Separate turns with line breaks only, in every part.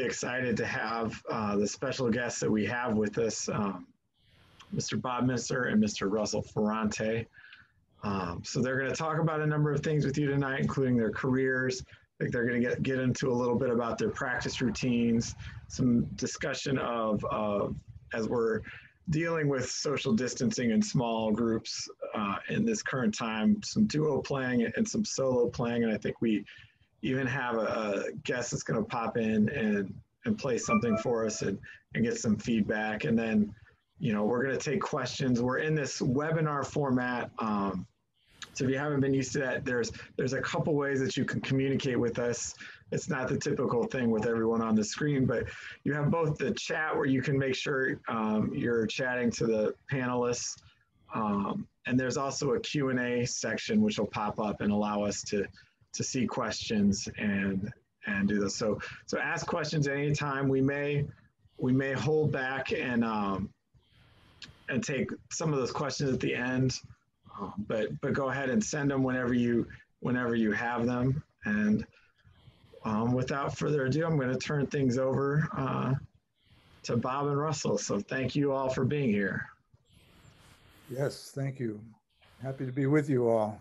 really excited to have the special guests that we have with us, Mr. Bob Mintzer and Mr. Russell Ferrante. So they're going to talk about a number of things with you tonight, including their careers. I think they're going to get into a little bit about their practice routines, some discussion of as we're dealing with social distancing in small groups in this current time, some duo playing and some solo playing. And I think we even have a guest that's going to pop in and play something for us and get some feedback. And then, you know, we're going to take questions. We're in this webinar format. So if you haven't been used to that, there's a couple ways that you can communicate with us. It's not the typical thing with everyone on the screen, but you have both the chat where you can make sure you're chatting to the panelists. And there's also a Q&A section which will pop up and allow us to see questions and do this. So ask questions at any time. We may hold back and take some of those questions at the end. But go ahead and send them whenever you have them. And without further ado, I'm going to turn things over to Bob and Russell. So thank you all for being here.
Yes, thank you. Happy to be with you all.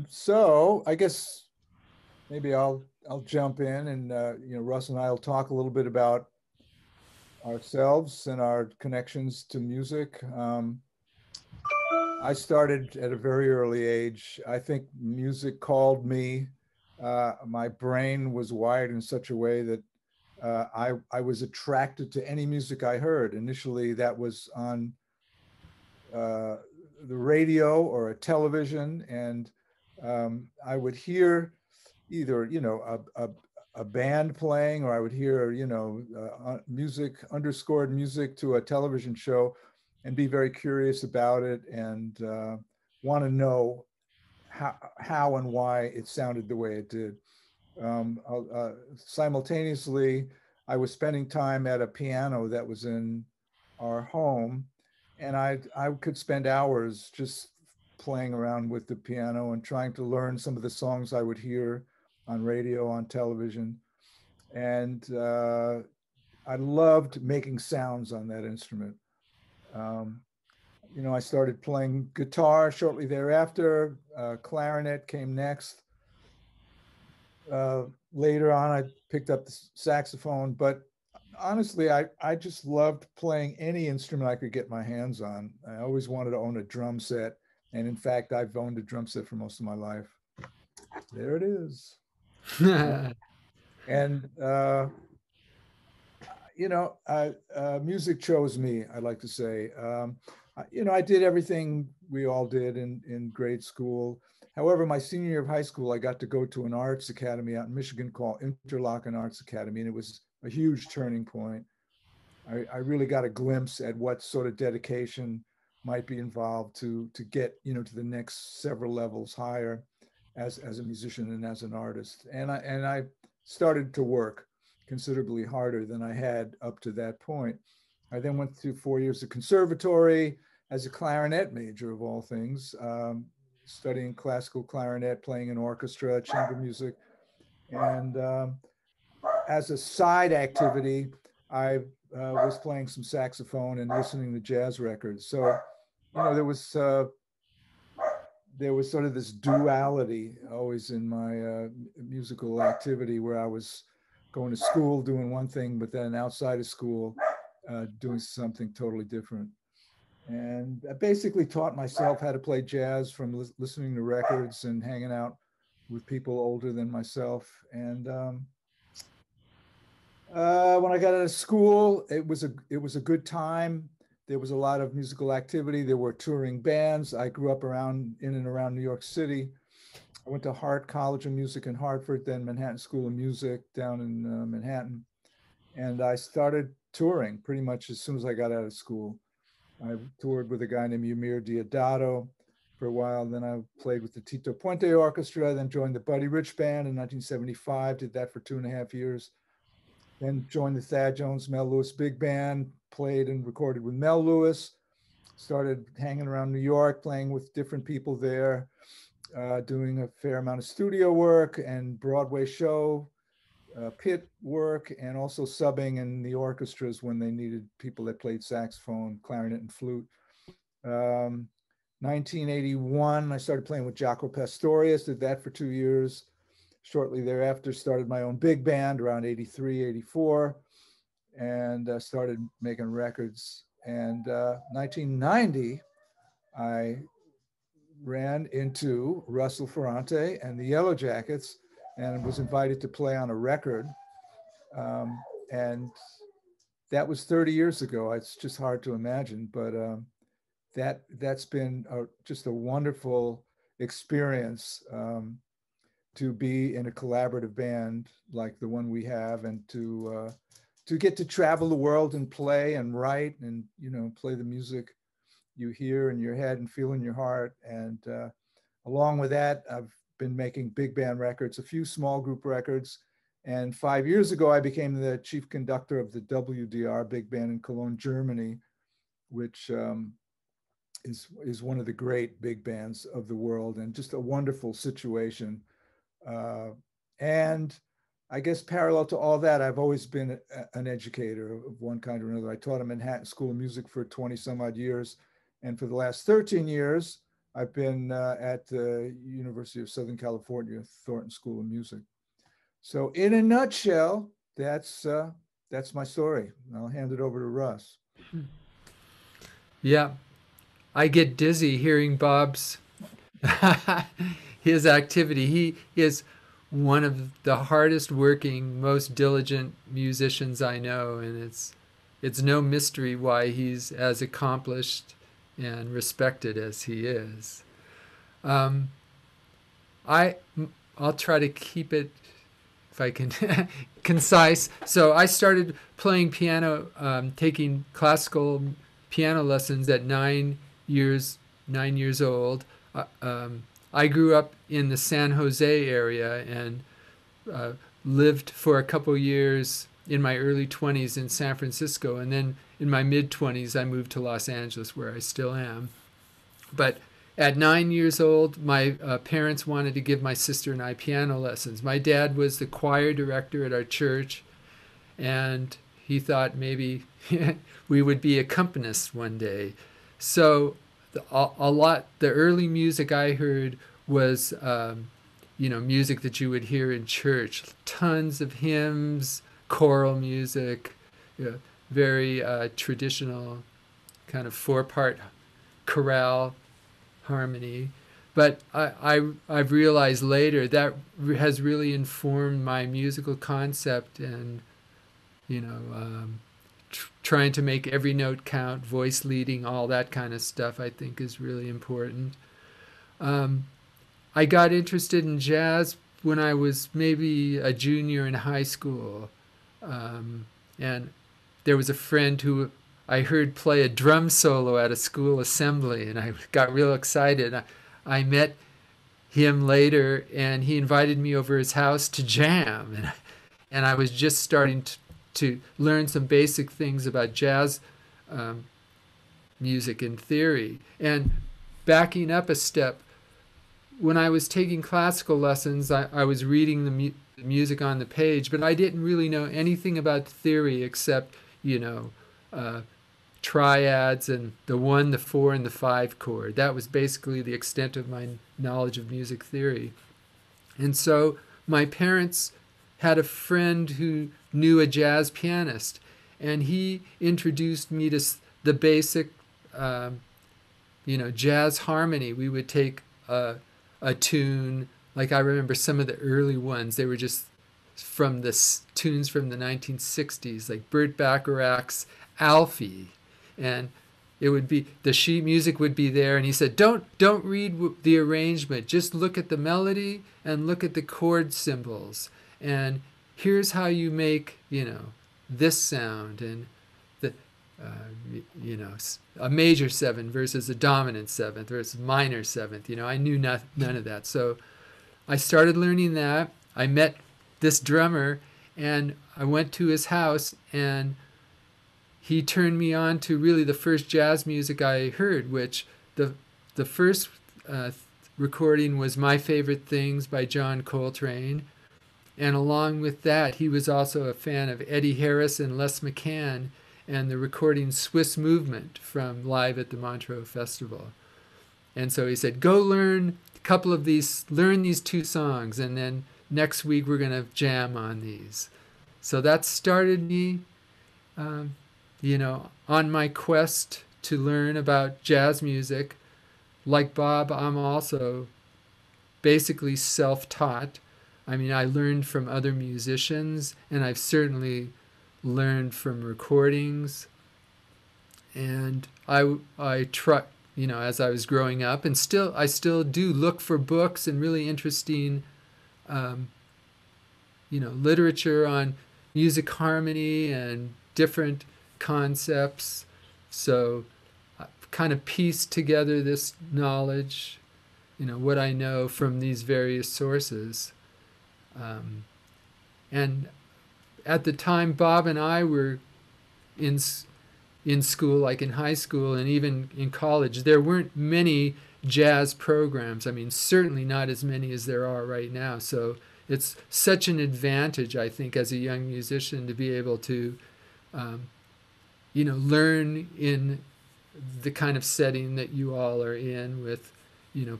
So I guess maybe I'll jump in and you know, Russell and I will talk a little bit about ourselves and our connections to music. I started at a very early age. I think music called me. My brain was wired in such a way that I was attracted to any music I heard. Initially, that was on the radio or a television, and I would hear either, you know, a band playing, or I would hear, you know, music, underscored music to a television show, and be very curious about it and want to know how and why it sounded the way it did. Simultaneously, I was spending time at a piano that was in our home, and I could spend hours just playing around with the piano and trying to learn some of the songs I would hear on radio, on television. And I loved making sounds on that instrument. You know, I started playing guitar shortly thereafter. Clarinet came next. Later on, I picked up the saxophone, but honestly, I just loved playing any instrument I could get my hands on. I always wanted to own a drum set. And in fact, I've owned a drum set for most of my life. There it is. And, you know, music chose me, I like to say. You know, I did everything we all did in grade school. However, my senior year of high school, I got to go to an arts academy out in Michigan called Interlochen Arts Academy, and it was a huge turning point. I really got a glimpse at what sort of dedication might be involved to get, you know, to the next several levels higher as a musician and as an artist. And I started to work considerably harder than I had up to that point. I then went through 4 years of conservatory as a clarinet major of all things, studying classical clarinet, playing in orchestra, chamber music. And as a side activity, I was playing some saxophone and listening to jazz records. So, you know, there was sort of this duality always in my musical activity, where I was going to school doing one thing, but then outside of school doing something totally different. And I basically taught myself how to play jazz from listening to records and hanging out with people older than myself. And when I got out of school, it was a good time. There was a lot of musical activity. There were touring bands. I grew up in and around New York City. I went to Hart College of Music in Hartford, then Manhattan School of Music down in Manhattan. And I started touring pretty much as soon as I got out of school. I toured with a guy named Ymir Diodato for a while. Then I played with the Tito Puente Orchestra, then joined the Buddy Rich Band in 1975, did that for 2.5 years. Then joined the Thad Jones Mel Lewis Big Band, played and recorded with Mel Lewis, started hanging around New York, playing with different people there, doing a fair amount of studio work and Broadway show pit work and also subbing in the orchestras when they needed people that played saxophone, clarinet, and flute. 1981, I started playing with Jaco Pastorius, did that for 2 years. Shortly thereafter, started my own big band around 83, 84, and started making records. And 1990, I ran into Russell Ferrante and the Yellowjackets and was invited to play on a record. And that was 30 years ago. It's just hard to imagine, but that's been just a wonderful experience to be in a collaborative band like the one we have, and to get to travel the world and play and write and play the music you hear in your head and feel in your heart. And along with that, I've been making big band records, a few small group records. And 5 years ago, I became the chief conductor of the WDR big band in Cologne, Germany, which is one of the great big bands of the world, and just a wonderful situation. And I guess parallel to all that, I've always been an educator of one kind or another. I taught at Manhattan School of Music for 20 some odd years. And for the last 13 years, I've been at the University of Southern California, Thornton School of Music. So in a nutshell, that's my story. I'll hand it over to Russ.
Yeah, I get dizzy hearing Bob's his activity. He is one of the hardest working, most diligent musicians I know, and it's no mystery why he's as accomplished and respected as he is. I'll try to keep it, if I can, concise. So I started playing piano, taking classical piano lessons at 9 years old. I grew up in the San Jose area and lived for a couple years in my early 20s in San Francisco, and then in my mid-20s I moved to Los Angeles, where I still am. But at 9 years old, my parents wanted to give my sister and I piano lessons. My dad was the choir director at our church, and he thought maybe we would be accompanists one day. So the early music I heard was music that you would hear in church. Tons of hymns, choral music, very traditional kind of 4-part chorale harmony. But I've realized later that has really informed my musical concept, and trying to make every note count, voice leading, all that kind of stuff, I think is really important. I got interested in jazz when I was maybe a junior in high school. And there was a friend who I heard play a drum solo at a school assembly, and I got real excited. I met him later, and he invited me over his house to jam. And I was just starting to learn some basic things about jazz music and theory. And backing up a step, when I was taking classical lessons, I was reading the music on the page, but I didn't really know anything about theory except, triads and the 1, the 4, and the 5 chord. That was basically the extent of my knowledge of music theory. And so my parents had a friend who knew a jazz pianist, and he introduced me to the basic, jazz harmony. We would take a tune, like I remember some of the early ones, they were just from the tunes from the 1960s, like Burt Bacharach's Alfie, and it would be, the sheet music would be there, and he said, don't read the arrangement, just look at the melody and look at the chord symbols, and here's how you make, this sound, and the, a major 7th versus a dominant 7th versus minor 7th. I knew none of that. So I started learning that. I met this drummer, and I went to his house, and he turned me on to really the first jazz music I heard, which the first recording was My Favorite Things by John Coltrane. And along with that, he was also a fan of Eddie Harris and Les McCann and the recording Swiss Movement from Live at the Montreux Festival. And so he said, go learn a couple of these, learn these two songs, and then next week we're going to jam on these. So that started me, on my quest to learn about jazz music. Like Bob, I'm also basically self-taught. I mean, I learned from other musicians, and I've certainly learned from recordings. And I try, as I was growing up, and I still do look for books and really interesting, literature on music harmony and different concepts. So I've kind of pieced together this knowledge, what I know from these various sources. And at the time Bob and I were in school, like in high school and even in college, there weren't many jazz programs. I mean, certainly not as many as there are right now. So it's such an advantage, I think, as a young musician to be able to, learn in the kind of setting that you all are in with,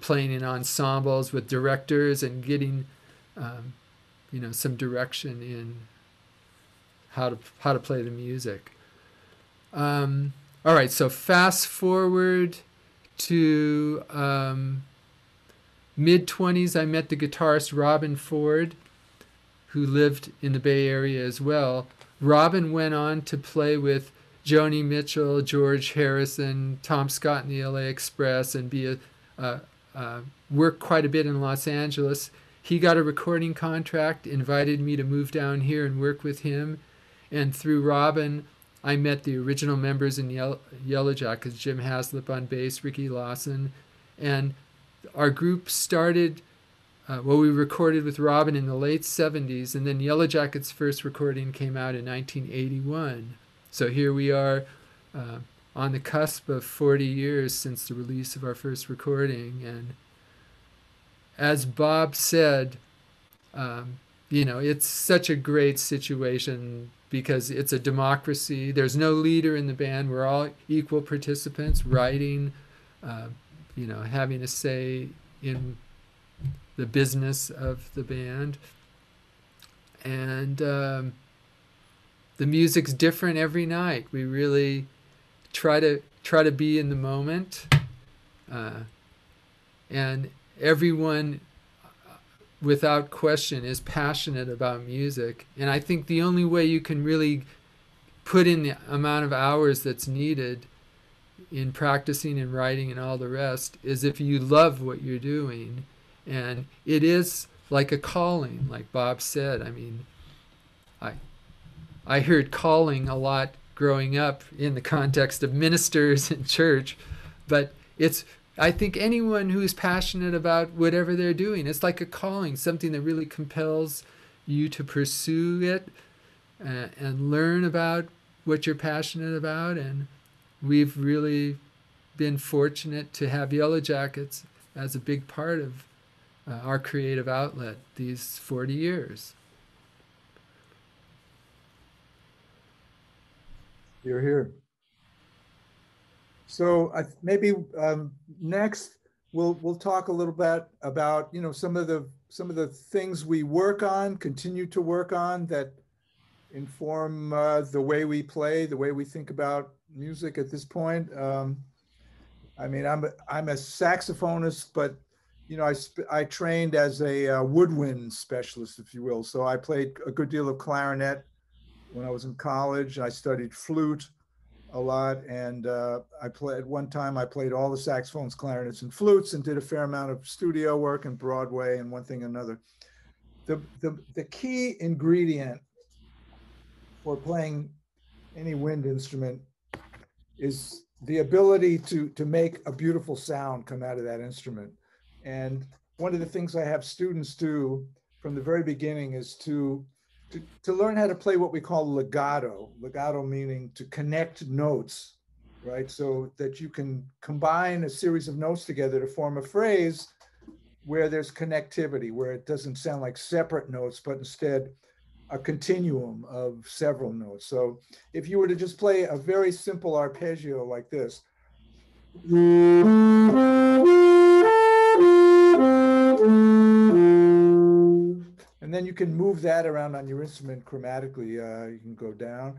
playing in ensembles with directors and getting, some direction in how to play the music. All right, so fast forward to mid-20s, I met the guitarist Robin Ford, who lived in the Bay Area as well. Robin went on to play with Joni Mitchell, George Harrison, Tom Scott and the LA Express, and worked quite a bit in Los Angeles. He got a recording contract, invited me to move down here and work with him. And through Robin, I met the original members in Yellowjackets, Jim Haslip on bass, Ricky Lawson. And our group started, we recorded with Robin in the late 70s, and then Yellowjackets' first recording came out in 1981. So here we are on the cusp of 40 years since the release of our first recording. And as Bob said, it's such a great situation because it's a democracy. There's no leader in the band. We're all equal participants, writing, having a say in the business of the band. And the music's different every night. We really try to be in the moment. And everyone, without question, is passionate about music. And I think the only way you can really put in the amount of hours that's needed in practicing and writing and all the rest is if you love what you're doing. And it is like a calling, like Bob said. I mean, I heard calling a lot growing up in the context of ministers in church, but I think anyone who is passionate about whatever they're doing, it's like a calling, something that really compels you to pursue it and learn about what you're passionate about. And we've really been fortunate to have Yellowjackets as a big part of our creative outlet these 40 years.
You're here. So maybe next we'll talk a little bit about some of the things we work on, continue to work on, that inform the way we play, the way we think about music at this point. I mean, I'm a saxophonist, but I trained as a woodwind specialist, if you will. So I played a good deal of clarinet when I was in college. I studied flute a lot, and at one time I played all the saxophones, clarinets, and flutes, and did a fair amount of studio work and Broadway and one thing and another. The key ingredient for playing any wind instrument is the ability to make a beautiful sound come out of that instrument. And one of the things I have students do from the very beginning is to learn how to play what we call legato. Legato meaning to connect notes, right? So that you can combine a series of notes together to form a phrase where there's connectivity, where it doesn't sound like separate notes, but instead a continuum of several notes. So if you were to just play a very simple arpeggio like this, and then you can move that around on your instrument chromatically. You can go down.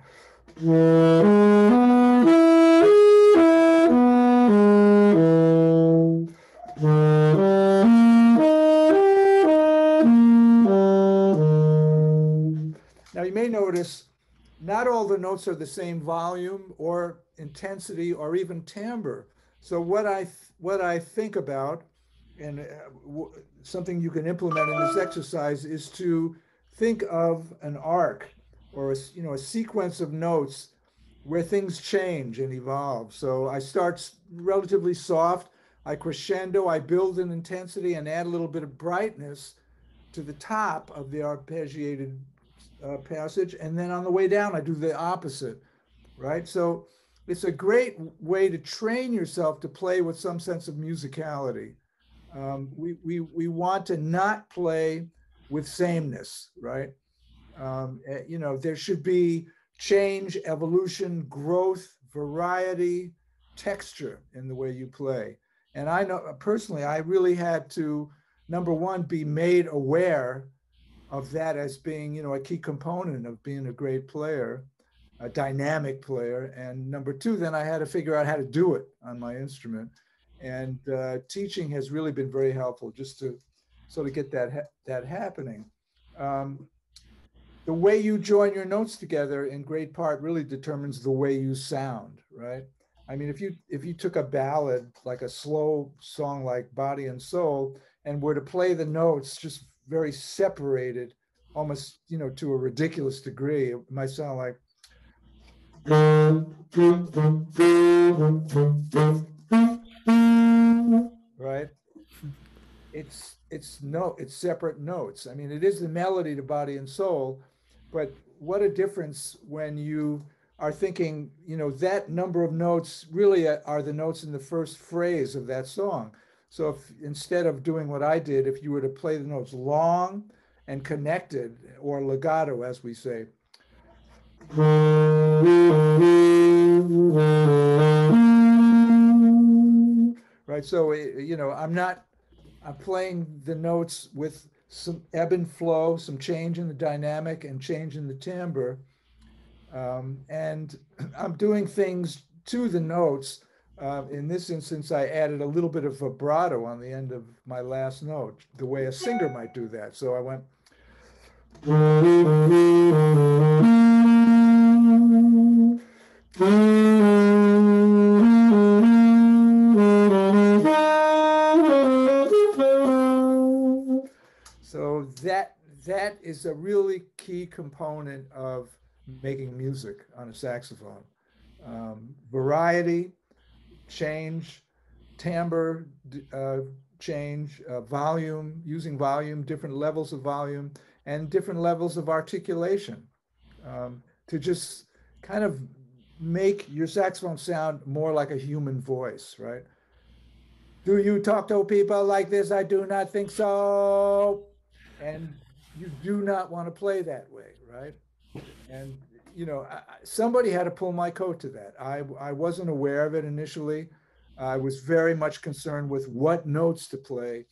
Now you may notice not all the notes are the same volume or intensity or even timbre. So what I think about, and something you can implement in this exercise, is to think of an arc or a sequence of notes where things change and evolve. So I start relatively soft, I crescendo, I build in intensity and add a little bit of brightness to the top of the arpeggiated passage, and then on the way down I do the opposite, right? So it's a great way to train yourself to play with some sense of musicality. We want to not play with sameness, right? There should be change, evolution, growth, variety, texture in the way you play. And I know personally, I really had to, number one, be made aware of that as being, a key component of being a great player, a dynamic player. And number two, then I had to figure out how to do it on my instrument. And teaching has really been very helpful just to sort of get that happening. The way you join your notes together in great part really determines the way you sound, right? I mean, if you took a ballad, like a slow song like Body and Soul, and were to play the notes just very separated, almost, to a ridiculous degree, it might sound like, right? It's separate notes. I mean, it is the melody to Body and Soul, but what a difference when you are thinking, that number of notes really are the notes in the first phrase of that song. So if instead of doing what I did, if you were to play the notes long and connected, or legato, as we say, right? So, I'm playing the notes with some ebb and flow, some change in the dynamic and change in the timbre. And I'm doing things to the notes. In this instance, I added a little bit of vibrato on the end of my last note, the way a singer might do that. So I went. So that is a really key component of making music on a saxophone. Variety, change, timbre, change, volume, using volume, different levels of volume, and different levels of articulation, to just kind of make your saxophone sound more like a human voice, right? Do you talk to people like this? I do not think so. And you do not want to play that way, right? And somebody had to pull my coat to that. I wasn't aware of it initially. I was very much concerned with what notes to play,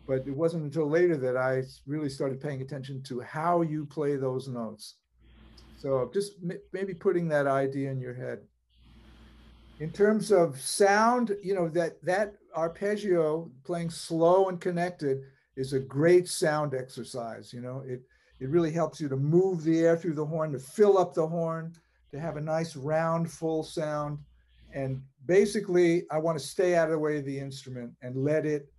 but it wasn't until later that I really started paying attention to how you play those notes. So just maybe putting that idea in your head. In terms of sound, that arpeggio, playing slow and connected, is a great sound exercise. It really helps you to move the air through the horn, to fill up the horn, to have a nice round, full sound. And basically, I want to stay out of the way of the instrument and let it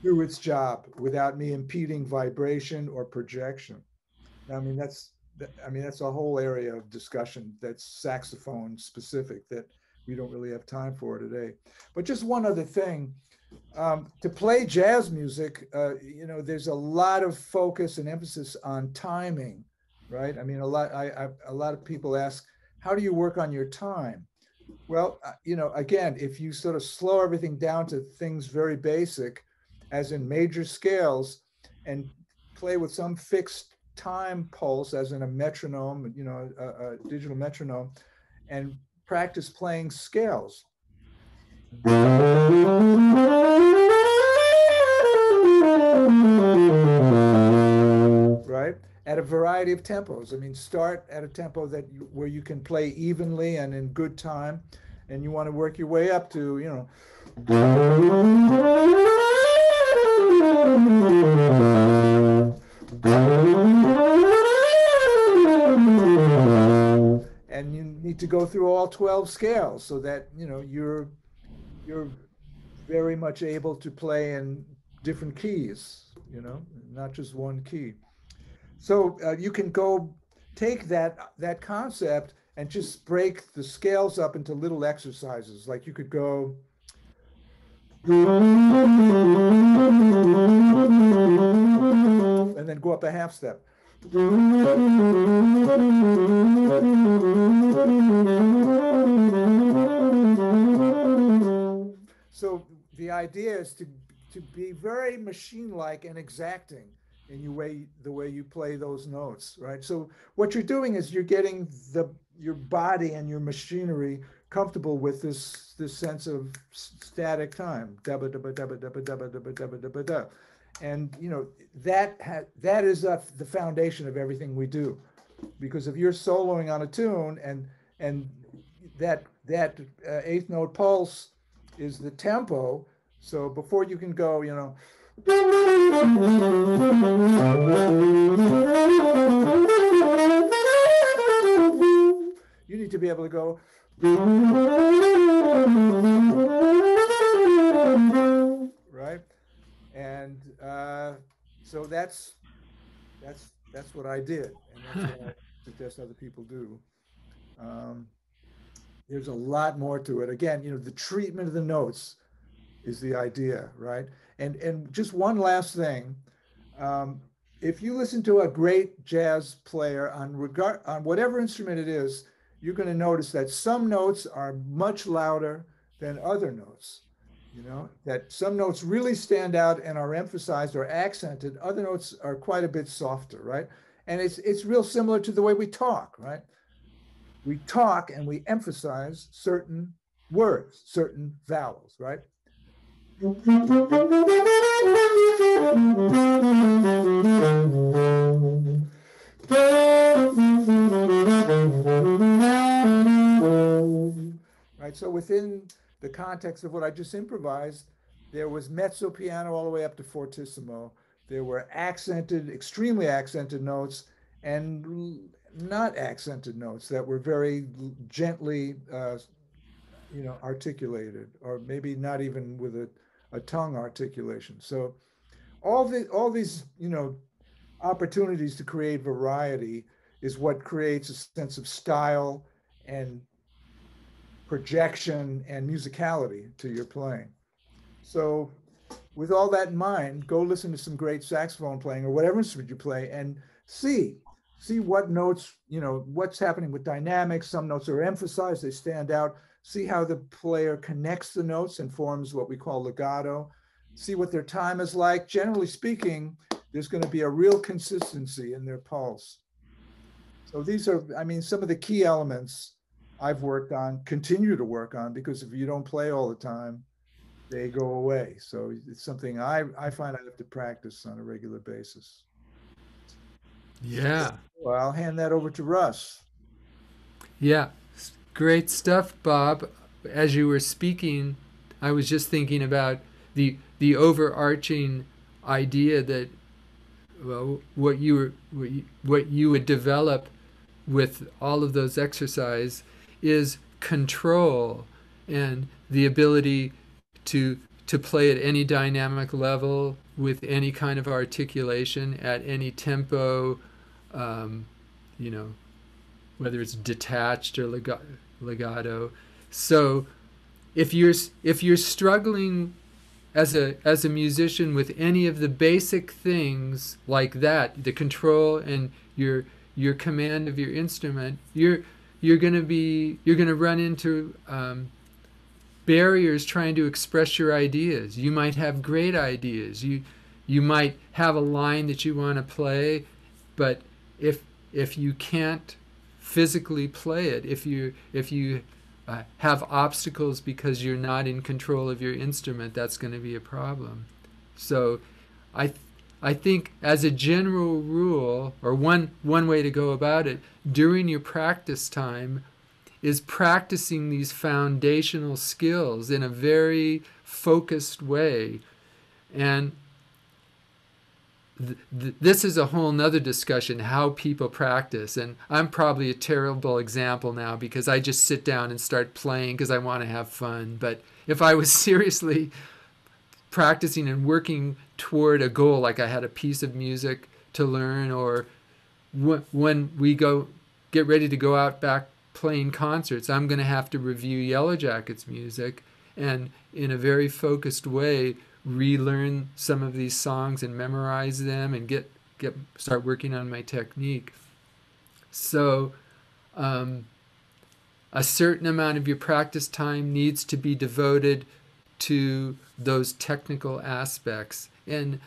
do its job without me impeding vibration or projection. I mean, that's a whole area of discussion that's saxophone specific that we don't really have time for today. But just one other thing. To play jazz music, there's a lot of focus and emphasis on timing, right? I mean, a lot of people ask, how do you work on your time? Well, again, if you sort of slow everything down to things very basic, as in major scales, and play with some fixed time pulse, as in a metronome, a digital metronome, and practice playing scales. Right? At a variety of tempos. I mean, start at a tempo where you can play evenly and in good time, and you want to work your way up to, and you need to go through all 12 scales so that you're very much able to play in different keys, not just one key. So you can go take that concept and just break the scales up into little exercises. Like you could go and then go up a half step. So the idea is to be very machine-like and exacting in the way you play those notes, right? So what you're doing is you're getting your body and your machinery comfortable with this sense of static time. And that is the foundation of everything we do, because if you're soloing on a tune and that eighth note pulse is the tempo, so before you can go, you need to be able to go right, and so that's what I did, and that's what I suggest other people do. There's a lot more to it. Again, the treatment of the notes is the idea, right? And just one last thing. If you listen to a great jazz player on whatever instrument it is, you're going to notice that some notes are much louder than other notes. That some notes really stand out and are emphasized or accented. Other notes are quite a bit softer, right? And it's real similar to the way we talk, right? We talk and we emphasize certain words, certain vowels, right? Right, so within the context of what I just improvised, there was mezzo piano all the way up to fortissimo. There were accented, extremely accented notes, and not accented notes that were very gently, articulated, or maybe not even with a tongue articulation. So all these, opportunities to create variety is what creates a sense of style and projection and musicality to your playing. So with all that in mind, go listen to some great saxophone playing or whatever instrument you play and see what notes, what's happening with dynamics. Some notes are emphasized, they stand out. See how the player connects the notes and forms what we call legato. See what their time is like. Generally speaking, there's going to be a real consistency in their pulse. So these are, some of the key elements I've worked on, continue to work on, because if you don't play all the time, they go away. So it's something I find I have to practice on a regular basis.
Yeah.
Well, I'll hand that over to Russ.
Yeah. Great stuff, Bob. As you were speaking, I was just thinking about the overarching idea that, well, what you would develop with all of those exercises is control and the ability to play at any dynamic level with any kind of articulation at any tempo, whether it's detached or legato. So if you're struggling as a musician with any of the basic things like that, the control and your command of your instrument, you're going to run into barriers trying to express your ideas. You might have great ideas. You might have a line that you want to play, but if you can't physically play it, if you have obstacles because you're not in control of your instrument, that's going to be a problem. So I think as a general rule, or one way to go about it, during your practice time is practicing these foundational skills in a very focused way. And this is a whole nother discussion, how people practice. And I'm probably a terrible example now because I just sit down and start playing because I want to have fun. But if I was seriously practicing and working toward a goal, like I had a piece of music to learn, or when we get ready to go out back playing concerts, I'm going to have to review Yellowjackets music and in a very focused way relearn some of these songs and memorize them and start working on my technique. So a certain amount of your practice time needs to be devoted to those technical aspects. And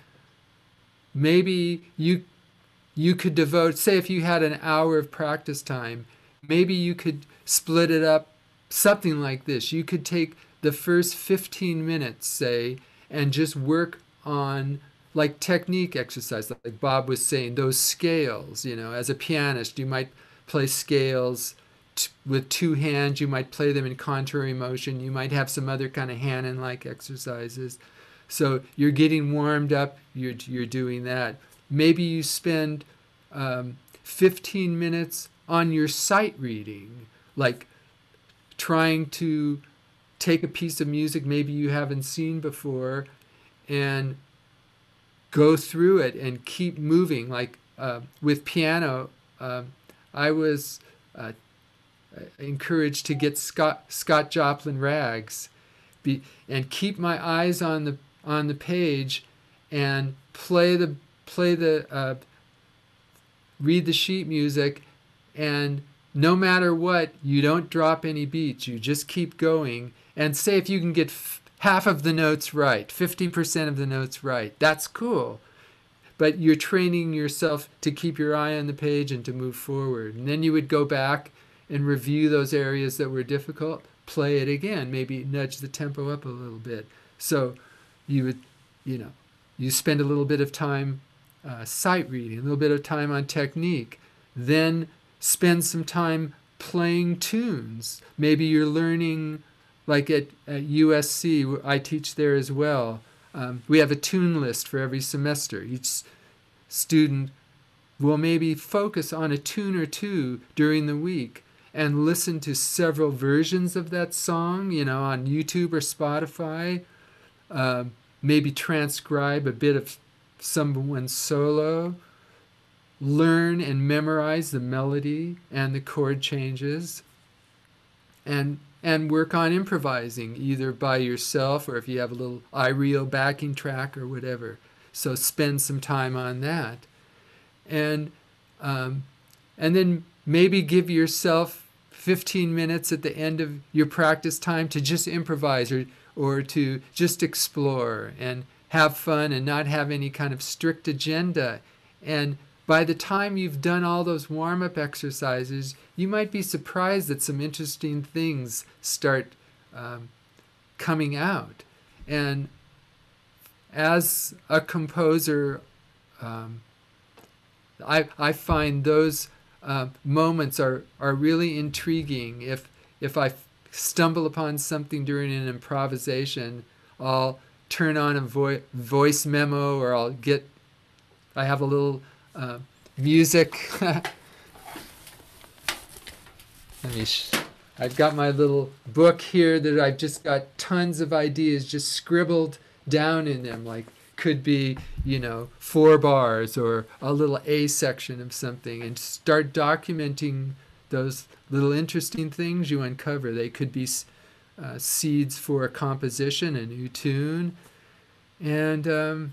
maybe you could devote, say if you had an hour of practice time, maybe you could split it up something like this. You could take the first 15 minutes, say, and just work on like technique exercise, like Bob was saying, those scales. As a pianist, you might play scales with two hands. You might play them in contrary motion. You might have some other kind of hand-and-like exercises. So you're getting warmed up. You're doing that. Maybe you spend 15 minutes on your sight reading, like trying to take a piece of music maybe you haven't seen before and go through it and keep moving. Like with piano, I was encouraged to get Scott Joplin rags and keep my eyes on the page and read the sheet music, and no matter what, you don't drop any beats. You just keep going. And say if you can get half of the notes right, 50% of the notes right, that's cool. But you're training yourself to keep your eye on the page and to move forward. And then you would go back and review those areas that were difficult, play it again, maybe nudge the tempo up a little bit. So you would, you spend a little bit of time sight reading, a little bit of time on technique, then spend some time playing tunes. Maybe you're learning, like at USC, I teach there as well. We have a tune list for every semester. Each student will maybe focus on a tune or two during the week and listen to several versions of that song, on YouTube or Spotify. Maybe transcribe a bit of someone's solo. Learn and memorize the melody and the chord changes. And work on improvising, either by yourself or if you have a little iReel backing track or whatever. So spend some time on that. And then maybe give yourself 15 minutes at the end of your practice time to just improvise or to just explore and have fun and not have any kind of strict agenda. And by the time you've done all those warm-up exercises, you might be surprised that some interesting things start coming out. And as a composer, I find those moments are really intriguing. If I stumble upon something during an improvisation, I'll turn on a voice memo, or I have a little music. I've got my little book here that I've just got tons of ideas just scribbled down in them, like could be 4 bars or a little A section of something, and start documenting those little interesting things you uncover. They could be seeds for a composition, a new tune, and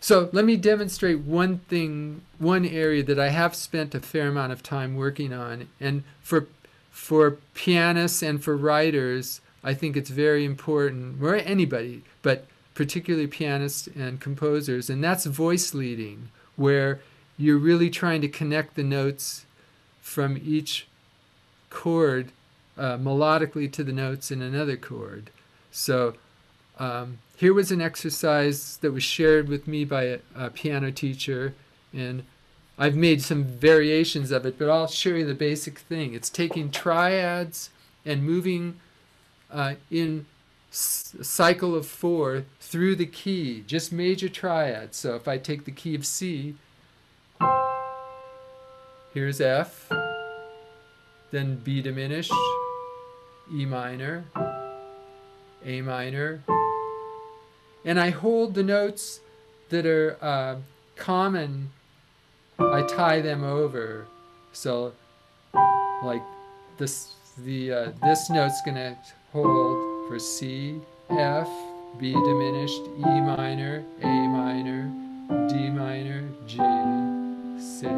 so let me demonstrate one area that I have spent a fair amount of time working on. And for for pianists and for writers, I think it's very important, or anybody, but particularly pianists and composers, and that's voice leading, where you're really trying to connect the notes from each chord melodically to the notes in another chord. So here was an exercise that was shared with me by a piano teacher, and I've made some variations of it, but I'll show you the basic thing. It's taking triads and moving in cycle of 4 through the key, just major triads. So if I take the key of C, here's F, then B diminished, E minor, A minor, and I hold the notes that are common, I tie them over. So like this note's gonna hold for C, F, B diminished, E minor, A minor, D minor, G, C.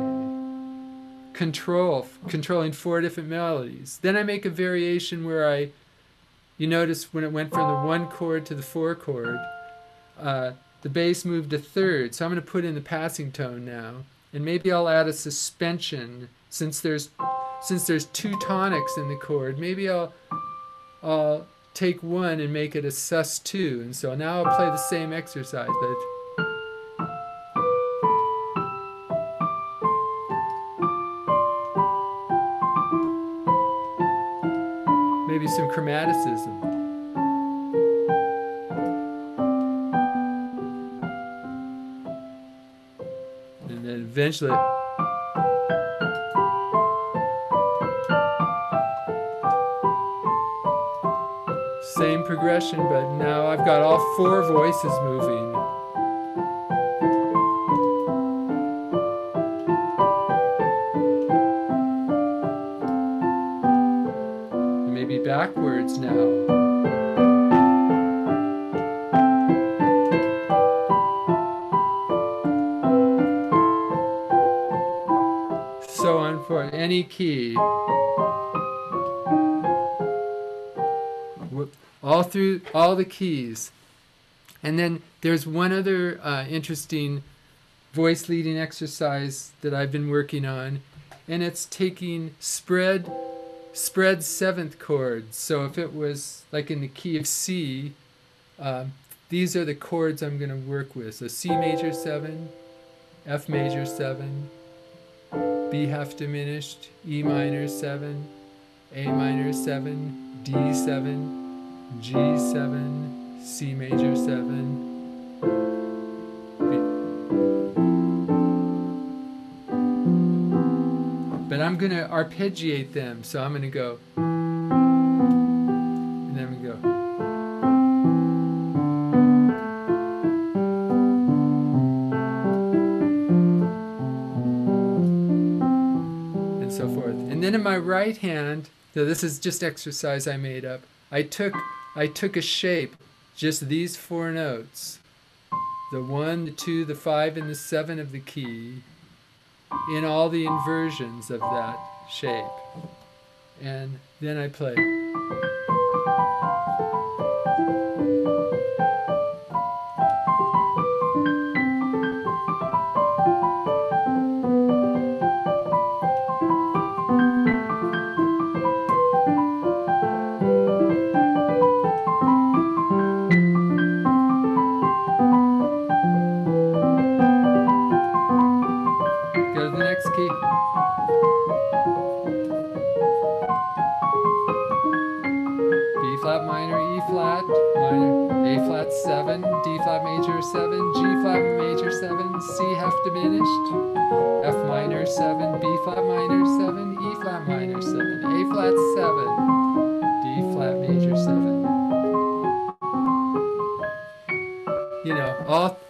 Controlling 4 different melodies. Then I make a variation where you notice when it went from the 1 chord to the 4 chord, the bass moved a third. So I'm going to put in the passing tone now, and maybe I'll add a suspension since there's 2 tonics in the chord. Maybe I'll take 1 and make it a sus2, and so now I'll play the same exercise, but maybe some chromaticism. And then eventually same progression, but now I've got all 4 voices moving. And maybe backwards now. So on for any key. All through all the keys. And then there's one other interesting voice leading exercise that I've been working on, and it's taking spread 7th chords. So if it was like in the key of C, these are the chords I'm going to work with. So C major 7, F major 7, B half diminished, E minor 7, A minor 7, D 7, G7, C major 7, B. But I'm going to arpeggiate them, so I'm going to go, and then I'm going to go. And so forth. And then in my right hand, so this is just exercise I made up, I took a shape, just these 4 notes, the 1, the 2, the 5, and the 7 of the key, in all the inversions of that shape. And then I play.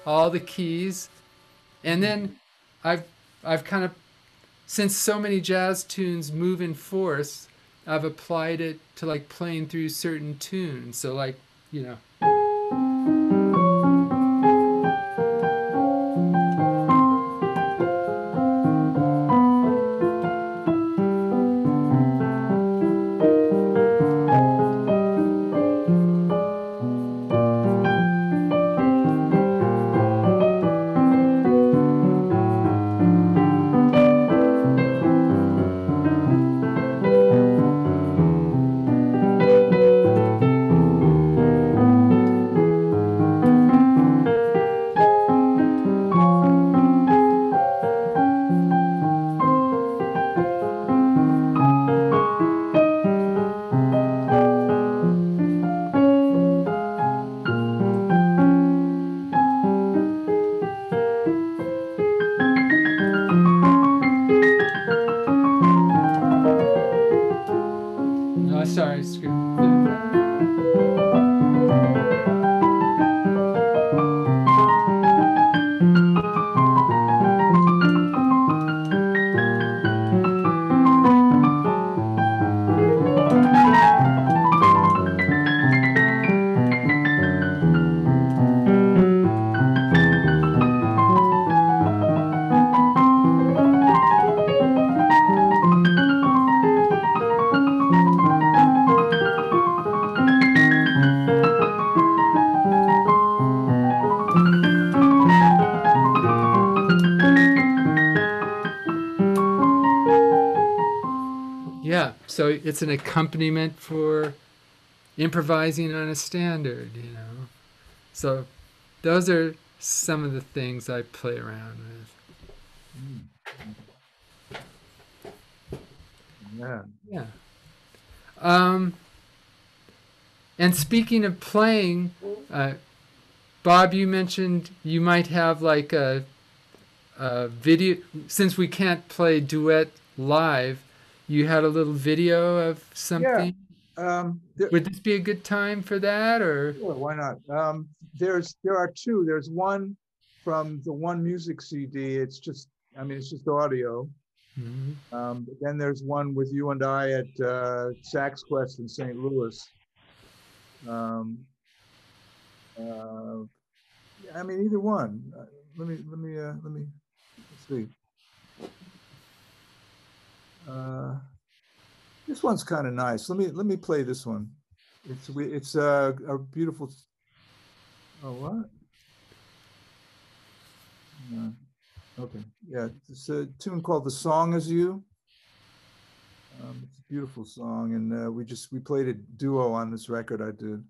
All the keys, and then I've kind of, since so many jazz tunes move in fourths, I've applied it to like playing through certain tunes. So like, you know. so it's an accompaniment for improvising on a standard, you know. So those are some of the things I play around with.
Yeah.
Yeah. And speaking of playing, Bob, you mentioned you might have like a video. Since we can't play duet live, you had a little video of something.
Yeah.
Would this be a good time for that, or?
Sure, why not? There are two. There's one from the One Music CD. It's just audio.
Mm-hmm.
Then there's one with you and I at Sax Quest in St. Louis. Either one. Let me see. This one's kind of nice. Let me play this one. It's a beautiful. Oh, what? Okay. Yeah, it's a tune called "The Song Is You." It's a beautiful song, and we played a duo on this record I did.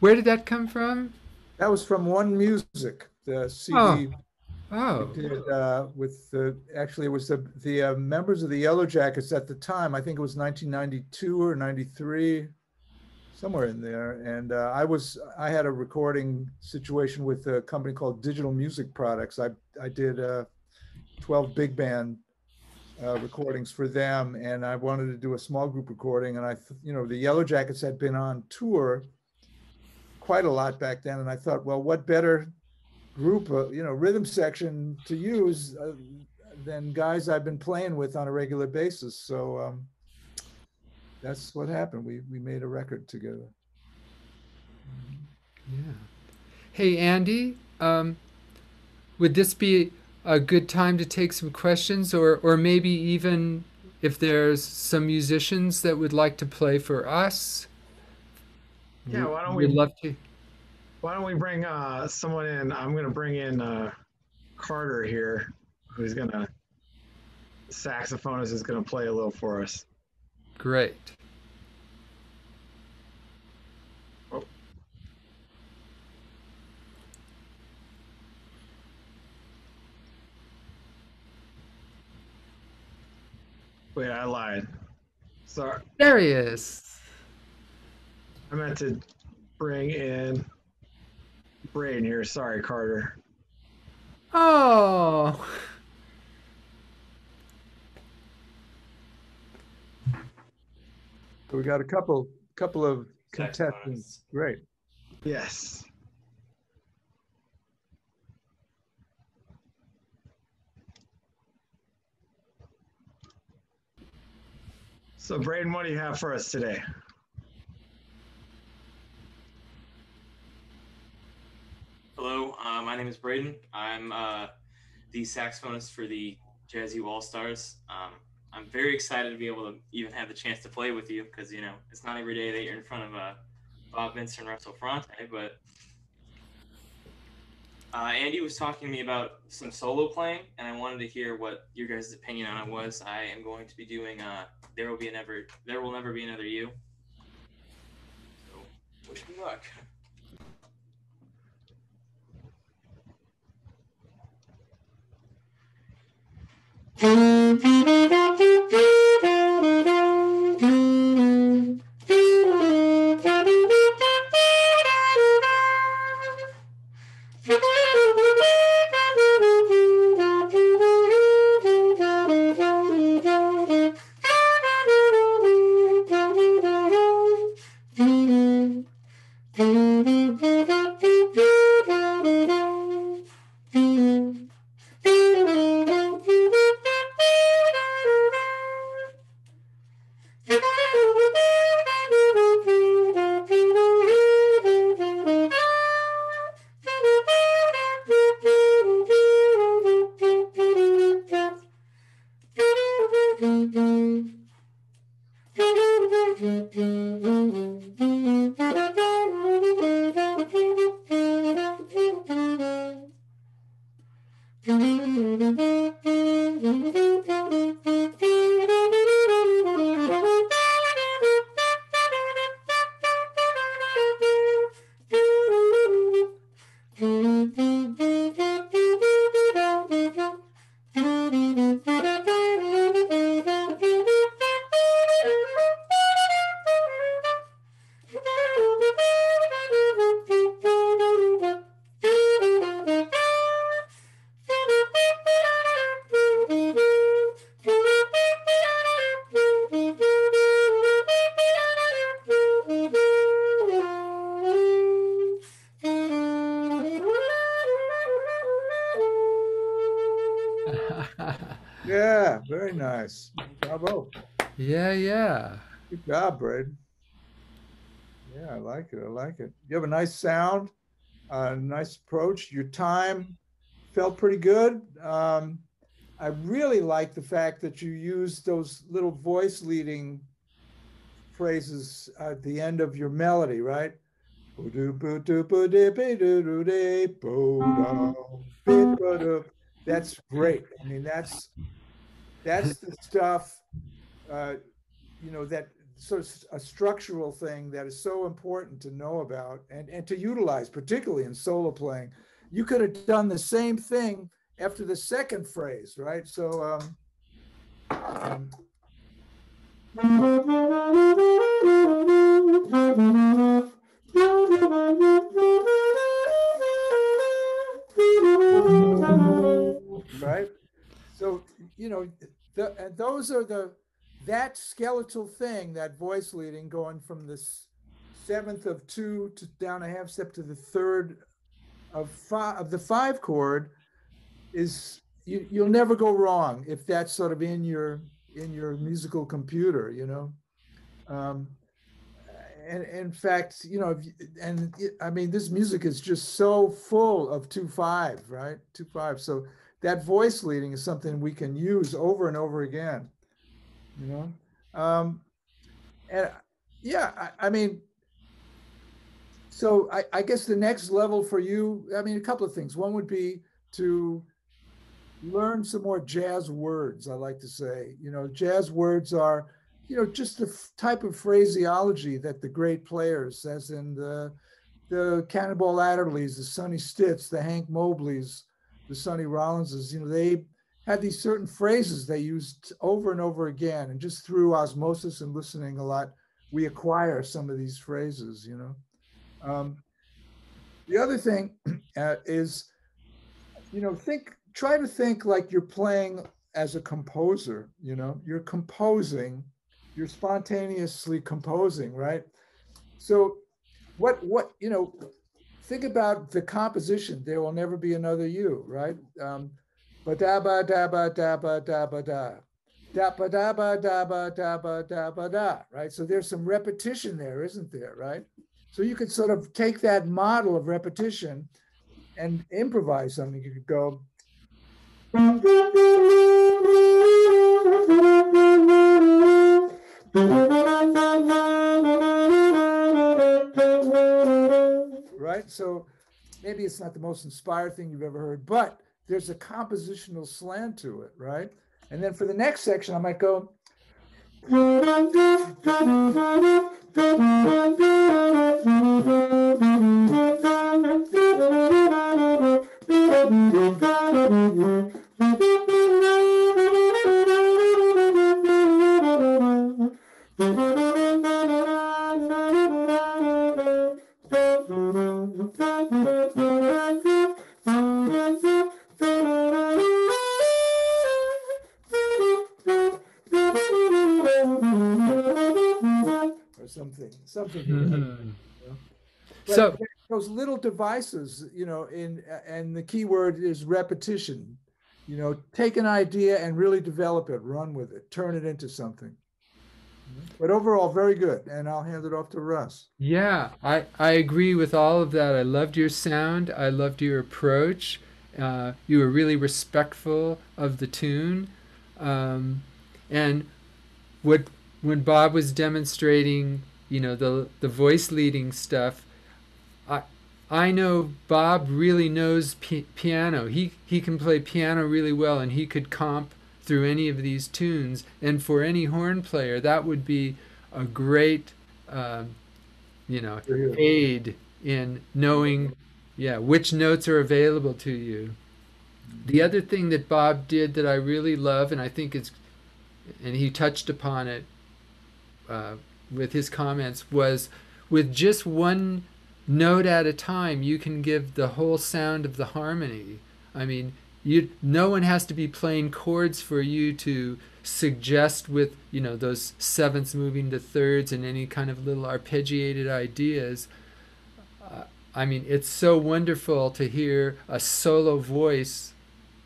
Where did that come from?
That was from One Music, the
Oh,
CD we
oh,
did with the, actually it was the members of the Yellowjackets at the time. I think it was 1992 or 93, somewhere in there. And I had a recording situation with a company called Digital Music Products. I did 12 big band recordings for them, and I wanted to do a small group recording. And the Yellowjackets had been on tour quite a lot back then, and I thought, well, what better group, rhythm section to use than guys I've been playing with on a regular basis. So that's what happened. We made a record together.
yeah. Hey, Andy, would this be a good time to take some questions, or maybe even if there's some musicians that would like to play for us?
Yeah,
We'd love to.
why don't we bring someone in? I'm going to bring in Carter here, who's going to, saxophonist is going to play a little for us.
Great.
Oh. Wait, I lied. Sorry.
There he is.
I meant to bring in Braden here. Sorry, Carter.
Oh.
So we got a couple of contestants. Great.
Yes. So, Braden, what do you have for us today?
Hello, my name is Braden. I'm the saxophonist for the JazzU All-Stars. I'm very excited to be able to even have the chance to play with you because, it's not every day that you're in front of Bob Mintzer and Russell Ferrante, but Andy was talking to me about some solo playing, and I wanted to hear what your guys' opinion on it was. I am going to be doing There Will Never Be Another You. So, wish me luck.
Yeah, very nice. Bravo.
Yeah, yeah.
Good job, Braden. Yeah, I like it. I like it. You have a nice sound, nice approach. Your time felt pretty good. I really like the fact that you used those little voice leading phrases at the end of your melody, right? That's great. I mean, that's the stuff, that sort of a structural thing that is so important to know about and to utilize, particularly in solo playing. You could have done the same thing after the second phrase, right? So, right? So, and those are that skeletal thing, that voice leading going from the seventh of two to down a half step to the third of the five chord is, you'll never go wrong if that's sort of in your musical computer, and in fact, I mean, this music is just so full of 2/5, right? 2/5. So that voice leading is something we can use over and over again, and yeah, I mean, so I guess the next level for you, I mean, a couple of things. One would be to learn some more jazz words. I like to say, jazz words are, just the type of phraseology that the great players, as in the Cannonball Adderleys, the Sonny Stitts, the Hank Mobleys, the Sonny Rollinses, they had these certain phrases they used over and over again. And just through osmosis and listening a lot, we acquire some of these phrases, The other thing is, try to think like you're playing as a composer, you're composing, you're spontaneously composing, right? So what, think about the composition, There Will Never Be Another You, right? Ba-da-ba-da-ba-da-ba-da-ba-da. Da-ba-da-ba-da-ba-da-ba-da-ba-da, right? So there's some repetition there, isn't there, right? So you could sort of take that model of repetition and improvise something. You could go, right? So maybe it's not the most inspired thing you've ever heard, but there's a compositional slant to it, right? And then for the next section, I might go, something.
Mm-hmm.
But so those little devices, and the key word is repetition. Take an idea and really develop it, run with it, turn it into something. But overall, very good. And I'll hand it off to Russ.
Yeah, I agree with all of that. I loved your sound. I loved your approach. You were really respectful of the tune. And what when Bob was demonstrating, the voice leading stuff, I I know Bob really knows piano. He can play piano really well, and he could comp through any of these tunes. And for any horn player, that would be a great, um, aid in knowing, yeah, which notes are available to you. The other thing that Bob did that I really love, and I think is, and he touched upon it uh, with his comments, was with just one note at a time, you can give the whole sound of the harmony. I mean, no one has to be playing chords for you to suggest with, those sevenths moving to thirds and any kind of little arpeggiated ideas. I mean, it's so wonderful to hear a solo voice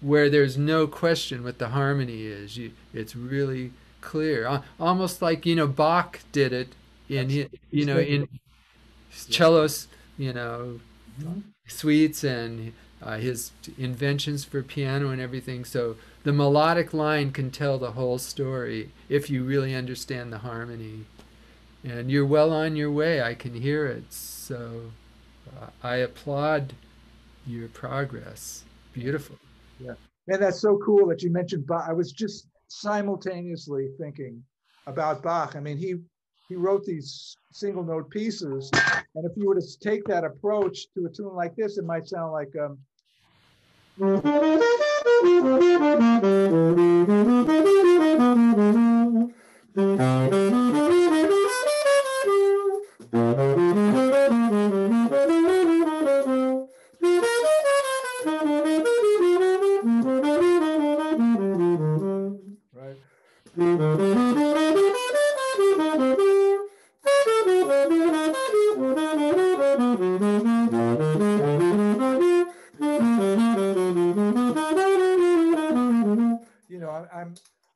where there's no question what the harmony is. It's really clear, almost like Bach did it in cellos, suites and his inventions for piano and everything. So the melodic line can tell the whole story if you really understand the harmony. And you're well on your way. I can hear it. So I applaud your progress. Beautiful.
Yeah. Man, that's so cool that you mentioned Bach. I was just simultaneously thinking about Bach. I mean, he wrote these single note pieces, and if you were to take that approach to a tune like this, it might sound like right.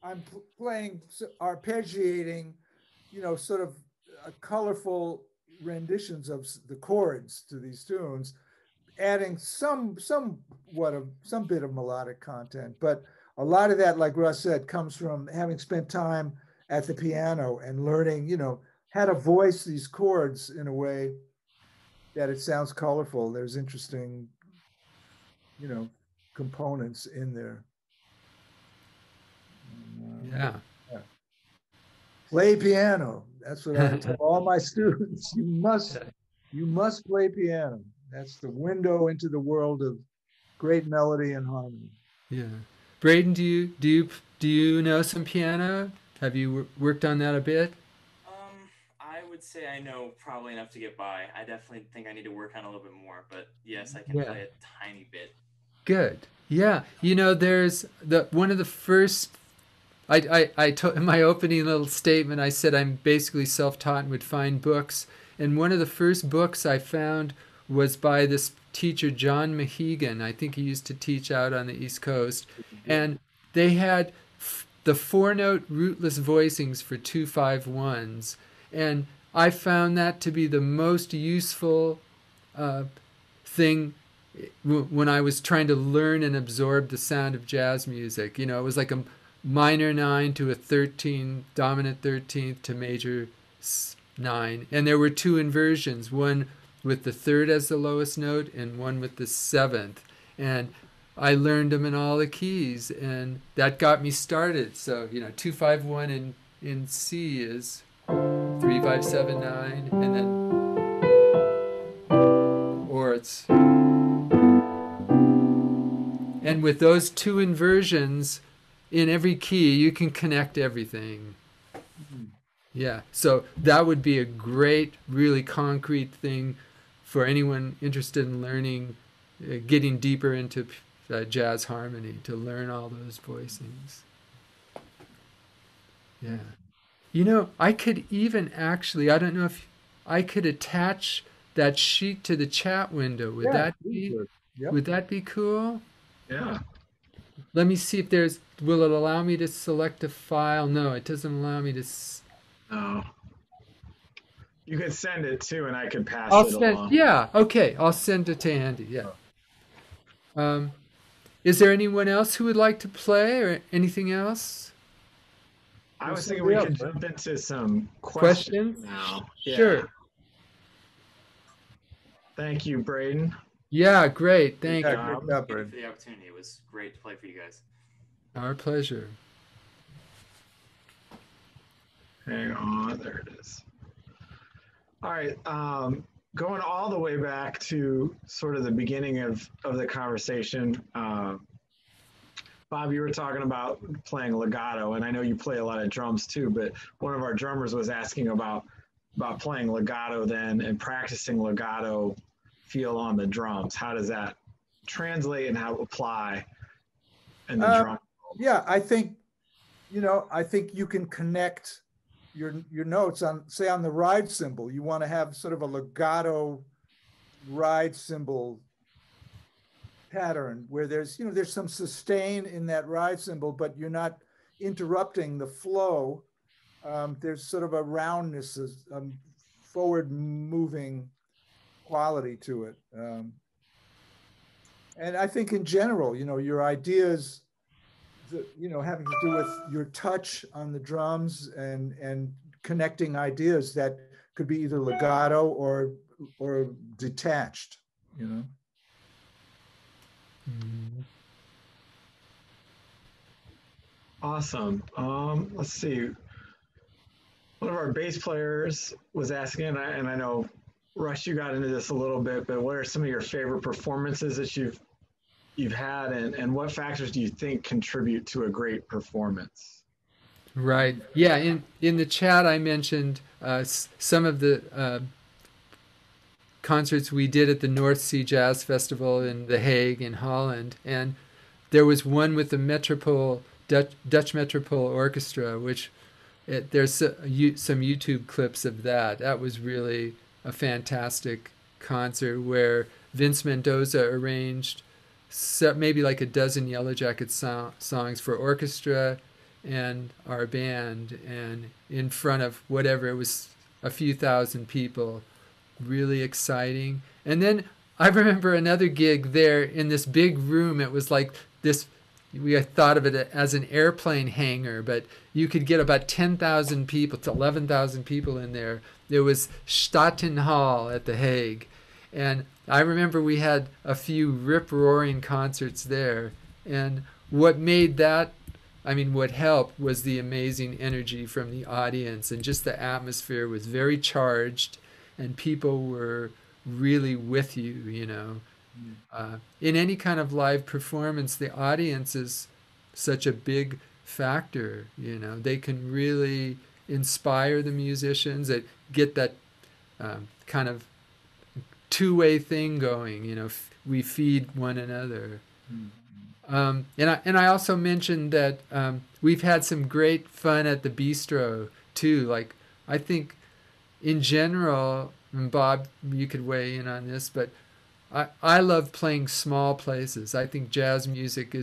I'm playing, arpeggiating, sort of colorful renditions of the chords to these tunes, adding some bit of melodic content. But a lot of that, like Russ said, comes from having spent time at the piano and learning, how to voice these chords in a way that it sounds colorful. There's interesting, components in there.
Yeah.
Play piano. That's what I tell all my students. You must play piano. That's the window into the world of great melody and harmony.
Yeah. Braden, do you know some piano? Have you worked on that a bit?
I would say I know probably enough to get by. I definitely think I need to work on a little bit more, but yes, I can play a tiny bit.
Good. Yeah. There's one of the first. I told in my opening little statement, I said I'm basically self-taught and would find books. And one of the first books I found was by this teacher, John Mahegan. I think he used to teach out on the East Coast. And they had the 4-note rootless voicings for 2-5-1s. And I found that to be the most useful thing when I was trying to learn and absorb the sound of jazz music. It was like a minor 9 to a 13, dominant 13th to major 9. And there were 2 inversions, one with the 3rd as the lowest note and one with the 7th. And I learned them in all the keys, and that got me started. So, 2-5-1 in C is 3-5-7-9, and then, or it's, and with those 2 inversions, in every key, you can connect everything. Yeah, so that would be a great, really concrete thing for anyone interested in learning, getting deeper into jazz harmony, to learn all those voicings. Yeah. I could even actually, I don't know if I could attach that sheet to the chat window. Would that be cool?
Yeah.
Let me see if will it allow me to select a file? No, it doesn't allow me to.
No. You could send it too, and I could pass
I'll
it
send,
along.
Yeah, okay. I'll send it to Andy. Yeah. Is there anyone else who would like to play or anything else?
I was thinking we could jump into some questions now. Yeah.
Sure.
Thank you, Braden.
Yeah, great. Thank you.
Thank you for the opportunity. It was great to play for you guys.
Our pleasure.
Hang on, there it is. All right, going all the way back to sort of the beginning of the conversation, Bob, you were talking about playing legato, and I know you play a lot of drums too, but one of our drummers was asking about playing legato then and practicing legato feel on the drums. How does that translate and how it apply in the drum?
Yeah, I think you can connect your notes on, say, on the ride cymbal. You want to have sort of a legato ride cymbal pattern where there's some sustain in that ride cymbal, but you're not interrupting the flow. There's sort of a roundness, forward moving quality to it. And I think in general, your ideas, having to do with your touch on the drums and connecting ideas that could be either legato or detached,
Awesome. Let's see. One of our bass players was asking, and I know, Russ, you got into this a little bit, but what are some of your favorite performances that you've had, and what factors do you think contribute to a great performance?
Right. Yeah. In the chat, I mentioned some of the concerts we did at the North Sea Jazz Festival in The Hague in Holland, and there was one with the Dutch Metropole Orchestra, which there's some YouTube clips of that. That was really a fantastic concert where Vince Mendoza arranged maybe like a dozen Yellowjackets songs for orchestra and our band, and in front of whatever, it was a few thousand people. Really exciting. And then I remember another gig there in this big room. It was like this, we thought of it as an airplane hangar, but you could get about 10,000 people to 11,000 people in there. There was Staten Hall at The Hague. And I remember we had a few rip-roaring concerts there. And what made that, what helped was the amazing energy from the audience, and just the atmosphere was very charged, and people were really with you, In any kind of live performance, the audience is such a big factor, They can really inspire the musicians, that get that kind of two-way thing going, we feed one another. And I also mentioned that we've had some great fun at the bistro too. Like, I think in general, and Bob, you could weigh in on this, but I love playing small places. I think jazz music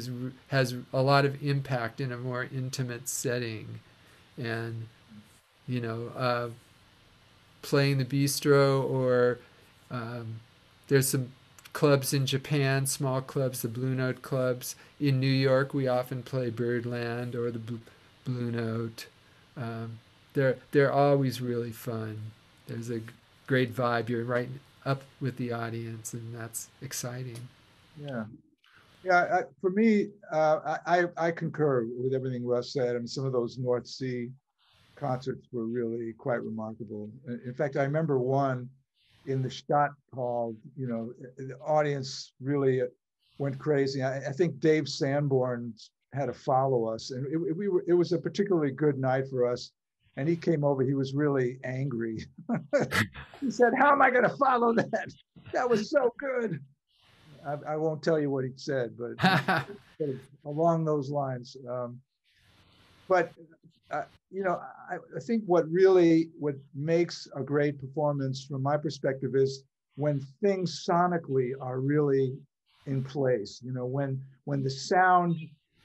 has a lot of impact in a more intimate setting, and playing the bistro, or there's some clubs in Japan, small clubs, the Blue Note clubs. In New York, we often play Birdland or the Blue Note. They're always really fun. There's a great vibe. You're right up with the audience, and that's exciting.
Yeah. For me, I concur with everything Russ said. Some of those North Sea concerts were really quite remarkable. In fact, I remember one in the Stadt Hall. The audience really went crazy. I think Dave Sanborn had to follow us, and it was a particularly good night for us. And he came over, he was really angry. He said, "How am I going to follow that? That was so good." I won't tell you what he said, but sort of along those lines. I think what makes a great performance from my perspective is when things sonically are really in place, when the sound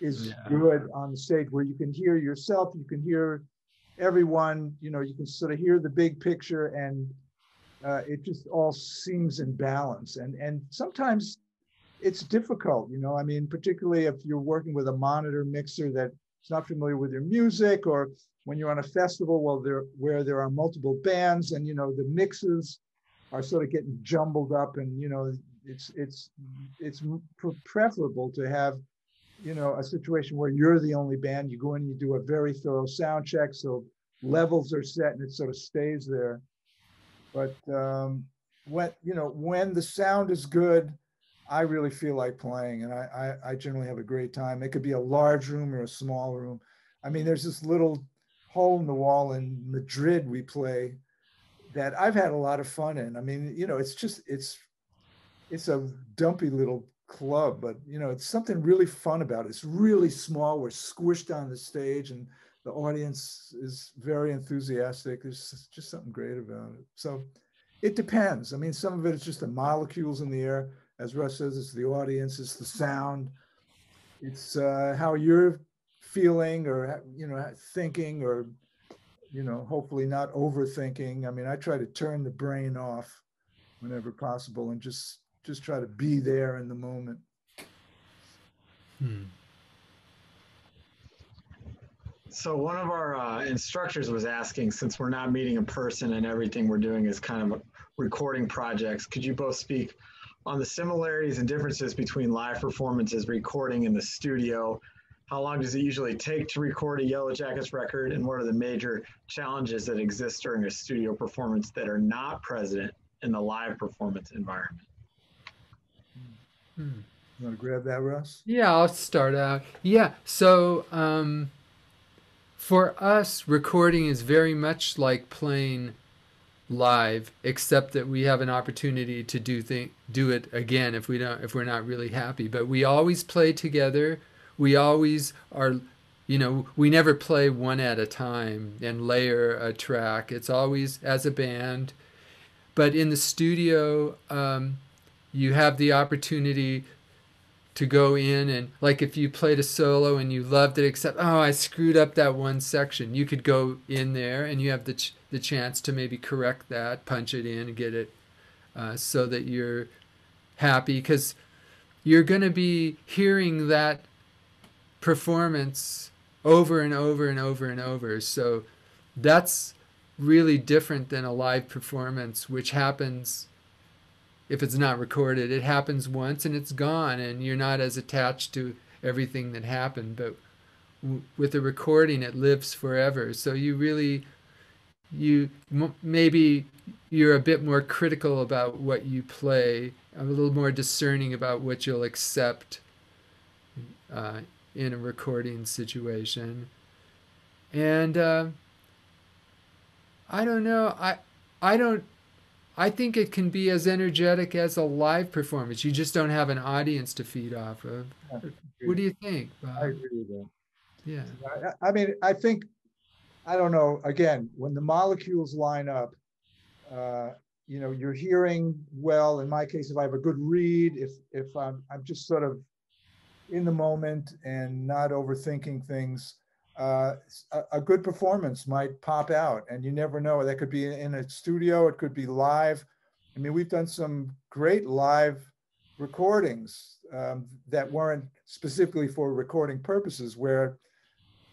is good on the stage, where you can hear yourself, you can hear everyone, you can sort of hear the big picture, and it just all seems in balance. And sometimes it's difficult, particularly if you're working with a monitor mixer that is not familiar with your music, or when you're on a festival, well, where there are multiple bands, and the mixes are sort of getting jumbled up, and it's preferable to have a situation where you're the only band. You go in, you do a very thorough sound check, so levels are set, and it sort of stays there. But when the sound is good, I really feel like playing, and I generally have a great time. It could be a large room or a small room. I mean, there's this little hole in the wall in Madrid we play that I've had a lot of fun in. I mean, it's a dumpy little club, but it's something really fun about it. It's really small. We're squished on the stage, and the audience is very enthusiastic. There's just something great about it. So it depends. I mean, some of it is just the molecules in the air. As Russ says, it's the audience, it's the sound, it's how you're feeling, or thinking, or hopefully not overthinking. I mean, I try to turn the brain off whenever possible and just try to be there in the moment.
So one of our instructors was asking, since we're not meeting in person and everything we're doing is kind of recording projects, could you both speak on the similarities and differences between live performances, recording in the studio? How long does it usually take to record a Yellowjackets record, and what are the major challenges that exist during a studio performance that are not present in the live performance environment?
You want to grab that, Russ?
Yeah, I'll start out. Yeah, so for us, recording is very much like playing live, except that we have an opportunity to do it again if we're not really happy. But we always play together. We always are, we never play one at a time and layer a track. It's always as a band. But in the studio, you have the opportunity to go in and, like, if you played a solo and you loved it, except, I screwed up that one section, you could go in there and you have the chance to maybe correct that, punch it in and get it so that you're happy, because you're going to be hearing that performance over and over and over and over. So that's really different than a live performance, which happens, if it's not recorded, it happens once and it's gone, and you're not as attached to everything that happened. But with a recording, it lives forever. So maybe you're a bit more critical about what you play, a little more discerning about what you'll accept in a recording situation. And I don't know. I think it can be as energetic as a live performance. You just don't have an audience to feed off of. What do you think, Bob?
I agree with that.
Yeah.
I mean, I think, I don't know, again, when the molecules line up, you're hearing well. In my case, if I have a good read, if I'm just sort of in the moment and not overthinking things, a good performance might pop out, and you never know. That could be in a studio, it could be live. I mean, we've done some great live recordings that weren't specifically for recording purposes, where,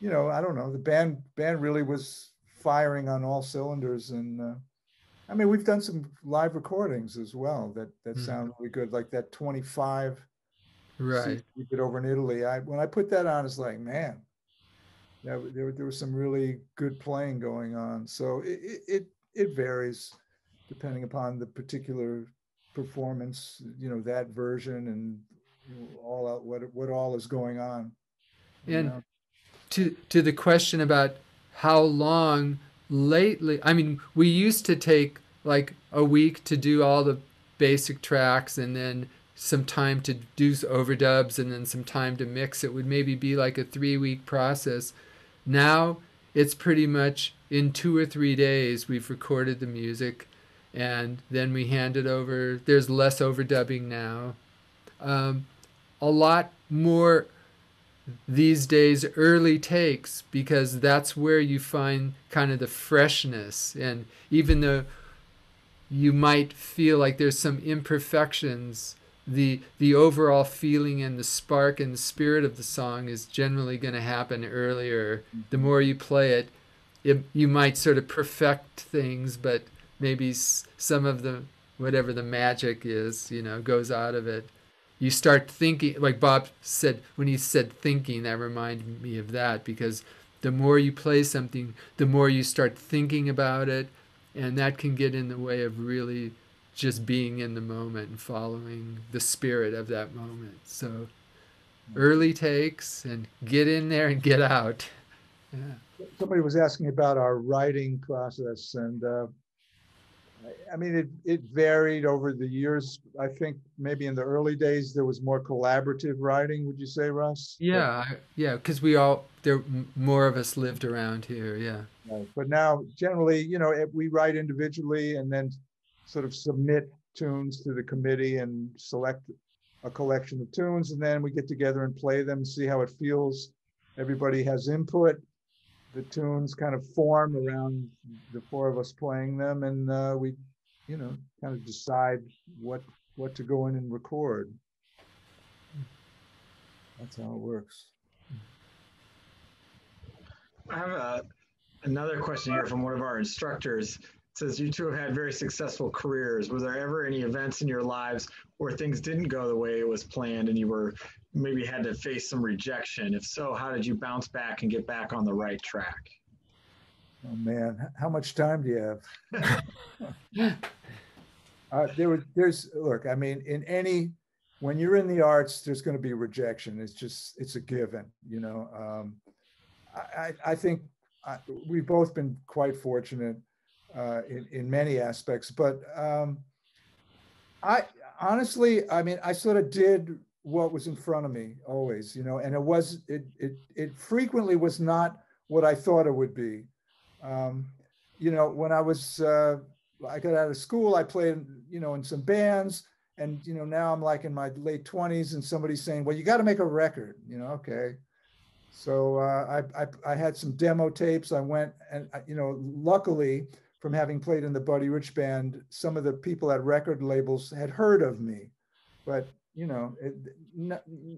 I don't know, the band really was firing on all cylinders. And I mean, we've done some live recordings as well that sound really good, like that 25
right
we did over in Italy. When I put that on, it's like, man, there was some really good playing going on. So it varies depending upon the particular performance, that version, and all out what all is going on.
And to the question about how long lately, I mean, we used to take like a week to do all the basic tracks, and then some time to do overdubs, and then some time to mix. It would maybe be like a 3-week process. Now it's pretty much in 2 or 3 days we've recorded the music, and then we hand it over. There's less overdubbing now. A lot more these days early takes, because that's where you find kind of the freshness. And even though you might feel like there's some imperfections, the overall feeling and the spark and the spirit of the song is generally going to happen earlier. The more you play it, you might sort of perfect things, but maybe some of the whatever the magic is, goes out of it. You start thinking, like Bob said, when he said thinking, that reminded me of that, because the more you play something, the more you start thinking about it, and that can get in the way of really just being in the moment and following the spirit of that moment. So early takes and get in there and get out. Yeah.
Somebody was asking about our writing process, and I mean, it varied over the years. I think maybe in the early days there was more collaborative writing. Would you say, Russ?
Yeah, because more of us lived around here. Yeah.
Right. But now, generally, we write individually and then sort of submit tunes to the committee and select a collection of tunes, and then we get together and play them, see how it feels. Everybody has input. The tunes kind of form around the four of us playing them, and we, kind of decide what to go in and record. That's how it works.
I have another question here from one of our instructors. It says, you two have had very successful careers. Was there ever any events in your lives where things didn't go the way it was planned and you were maybe had to face some rejection? If so, how did you bounce back and get back on the right track?
Oh man, how much time do you have? Look, I mean, when you're in the arts, there's going to be rejection. It's a given, I think we've both been quite fortunate in many aspects, but I honestly, I sort of did what was in front of me always, and it frequently was not what I thought it would be. When I got out of school, I played, in some bands, and, now I'm like in my late 20s and somebody's saying, well, you got to make a record, okay. So I had some demo tapes. I went and, luckily from having played in the Buddy Rich band, some of the people at record labels had heard of me, but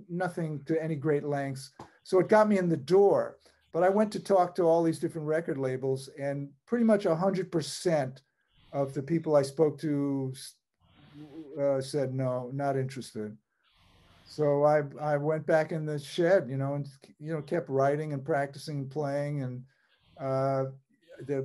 nothing to any great lengths. So it got me in the door. But I went to talk to all these different record labels, and pretty much 100% of the people I spoke to said, no, not interested. So I went back in the shed, and, kept writing and practicing and playing. And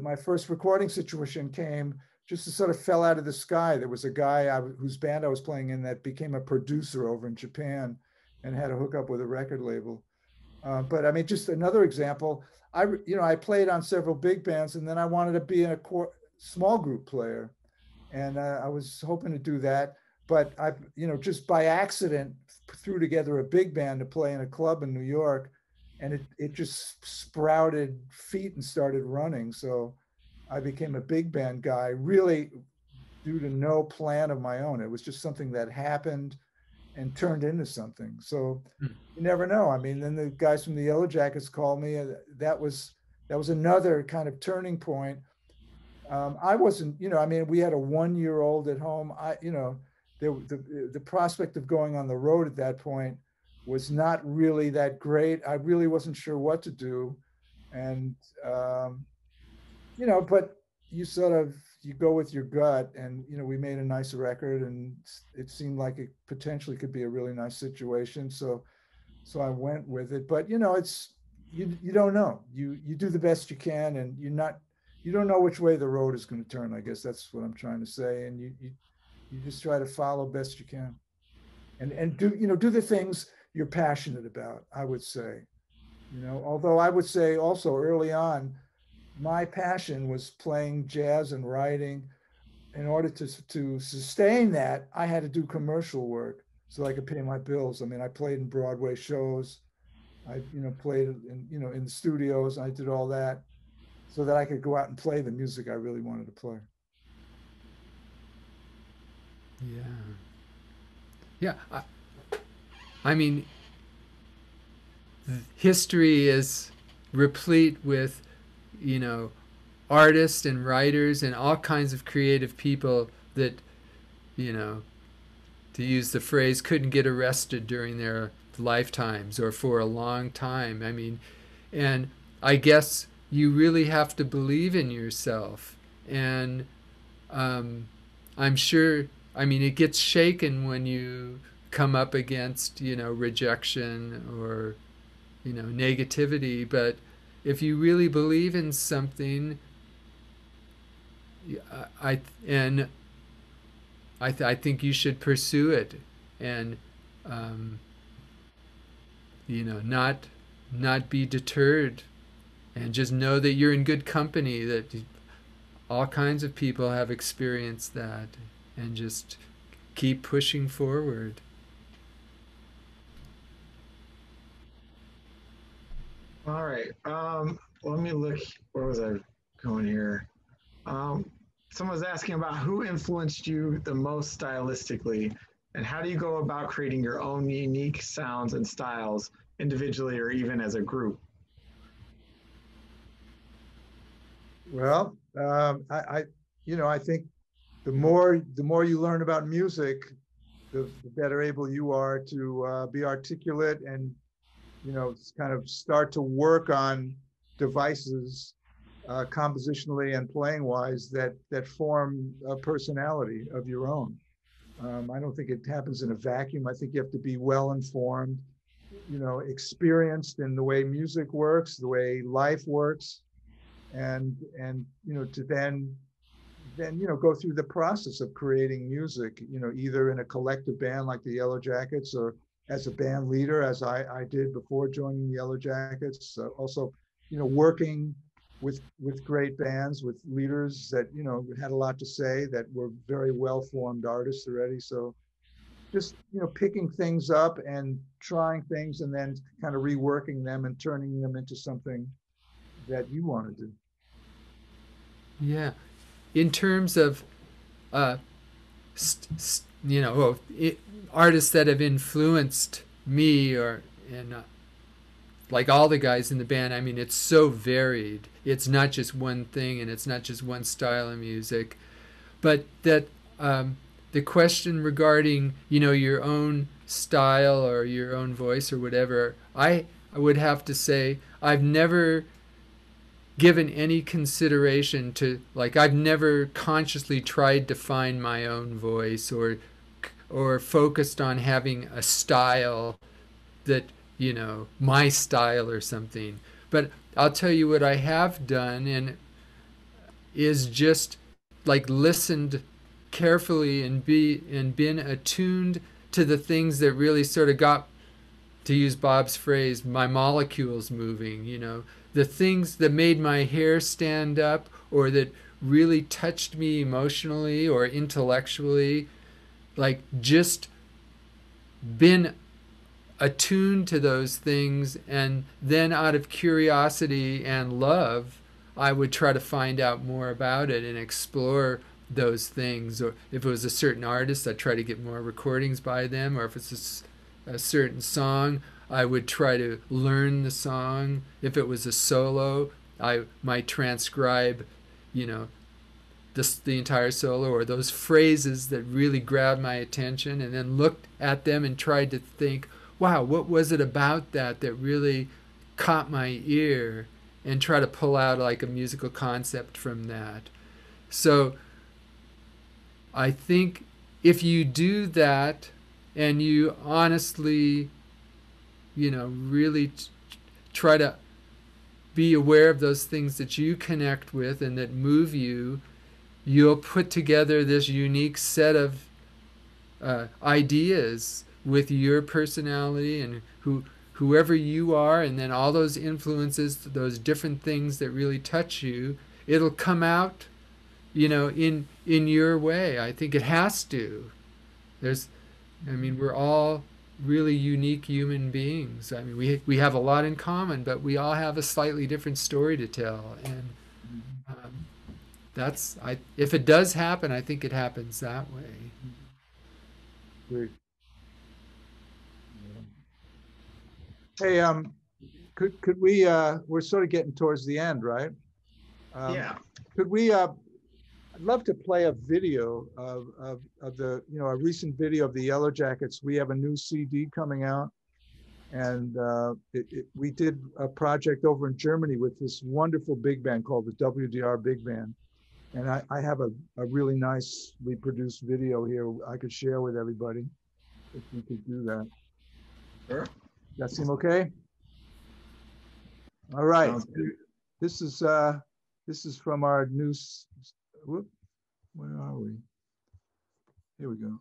my first recording situation came just sort of fell out of the sky. There was a guy whose band I was playing in that became a producer over in Japan and had a hookup with a record label. But I mean, just another example, I played on several big bands, and then I wanted to be a small group player. And I was hoping to do that. But just by accident, threw together a big band to play in a club in New York. And it just sprouted feet and started running. So I became a big band guy, really due to no plan of my own. It was just something that happened and turned into something. So you never know. I mean, then the guys from the Yellowjackets called me. That was another kind of turning point. I wasn't, we had a 1-year-old at home. The prospect of going on the road at that point was not really that great. I really wasn't sure what to do. And, but you go with your gut, and, we made a nice record, and it seemed like it potentially could be a really nice situation. So I went with it, but you don't know, you do the best you can, and you don't know which way the road is going to turn. I guess that's what I'm trying to say. And you just try to follow best you can, and do the things you're passionate about, I would say. Although I would say also early on, my passion was playing jazz and writing. In order to sustain that, I had to do commercial work so I could pay my bills. I mean, I played in Broadway shows. I, played in the studios. I did all that so that I could go out and play the music I really wanted to play.
Yeah. I mean, history is replete with, artists and writers and all kinds of creative people that, to use the phrase, couldn't get arrested during their lifetimes or for a long time. I mean, and I guess you really have to believe in yourself. And I'm sure, I mean, it gets shaken when you come up against, rejection or, negativity. But if you really believe in something, I think you should pursue it, and not be deterred, and just know that you're in good company. That all kinds of people have experienced that, and just keep pushing forward.
All right. Let me look. Where was I going here? Someone was asking about who influenced you the most stylistically, and how do you go about creating your own unique sounds and styles individually or even as a group?
Well, I think the more you learn about music, the better able you are to be articulate and, kind of start to work on devices compositionally and playing wise that form a personality of your own. I don't think it happens in a vacuum. I think you have to be well informed, experienced in the way music works, the way life works, and to then go through the process of creating music, either in a collective band like the Yellowjackets, or as a band leader, as I did before joining the Yellowjackets. Also, working with great bands, with leaders that had a lot to say, that were very well-formed artists already. So just picking things up and trying things, and then kind of reworking them and turning them into something that you want to do.
Yeah, in terms of artists that have influenced me, like all the guys in the band, I mean, it's so varied. It's not just one thing, and it's not just one style of music. But that the question regarding, your own style or your own voice or whatever, I would have to say I've never given any consideration to, like, I've never consciously tried to find my own voice or focused on having a style that, my style or something. But I'll tell you what I have done, and is just like listened carefully and been attuned to the things that really sort of got, to use Bob's phrase, my molecules moving, the things that made my hair stand up, or that really touched me emotionally or intellectually, like just been attuned to those things, and then out of curiosity and love, I would try to find out more about it and explore those things. Or if it was a certain artist, I'd try to get more recordings by them, or if it's a certain song, I would try to learn the song. If it was a solo, I might transcribe, the entire solo, or those phrases that really grabbed my attention, and then looked at them and tried to think, wow, what was it about that really caught my ear, and try to pull out like a musical concept from that. So I think if you do that, and you honestly, really try to be aware of those things that you connect with and that move you, you'll put together this unique set of ideas with your personality and whoever you are, and then all those influences, those different things that really touch you, it'll come out, in your way. I think it has to. We're all really unique human beings. I mean, we have a lot in common, but we all have a slightly different story to tell. And if it does happen, I think it happens that way.
Great. Hey, could we? We're sort of getting towards the end, right?
Yeah.
Could we I'd love to play a video of the, a recent video of the Yellowjackets. We have a new CD coming out, and we did a project over in Germany with this wonderful big band called the WDR Big Band. And I have a really nicely produced video here I could share with everybody if we could do that.
Sure.
That seem okay? All right. This is from our new, whoop, where are we? Here we go.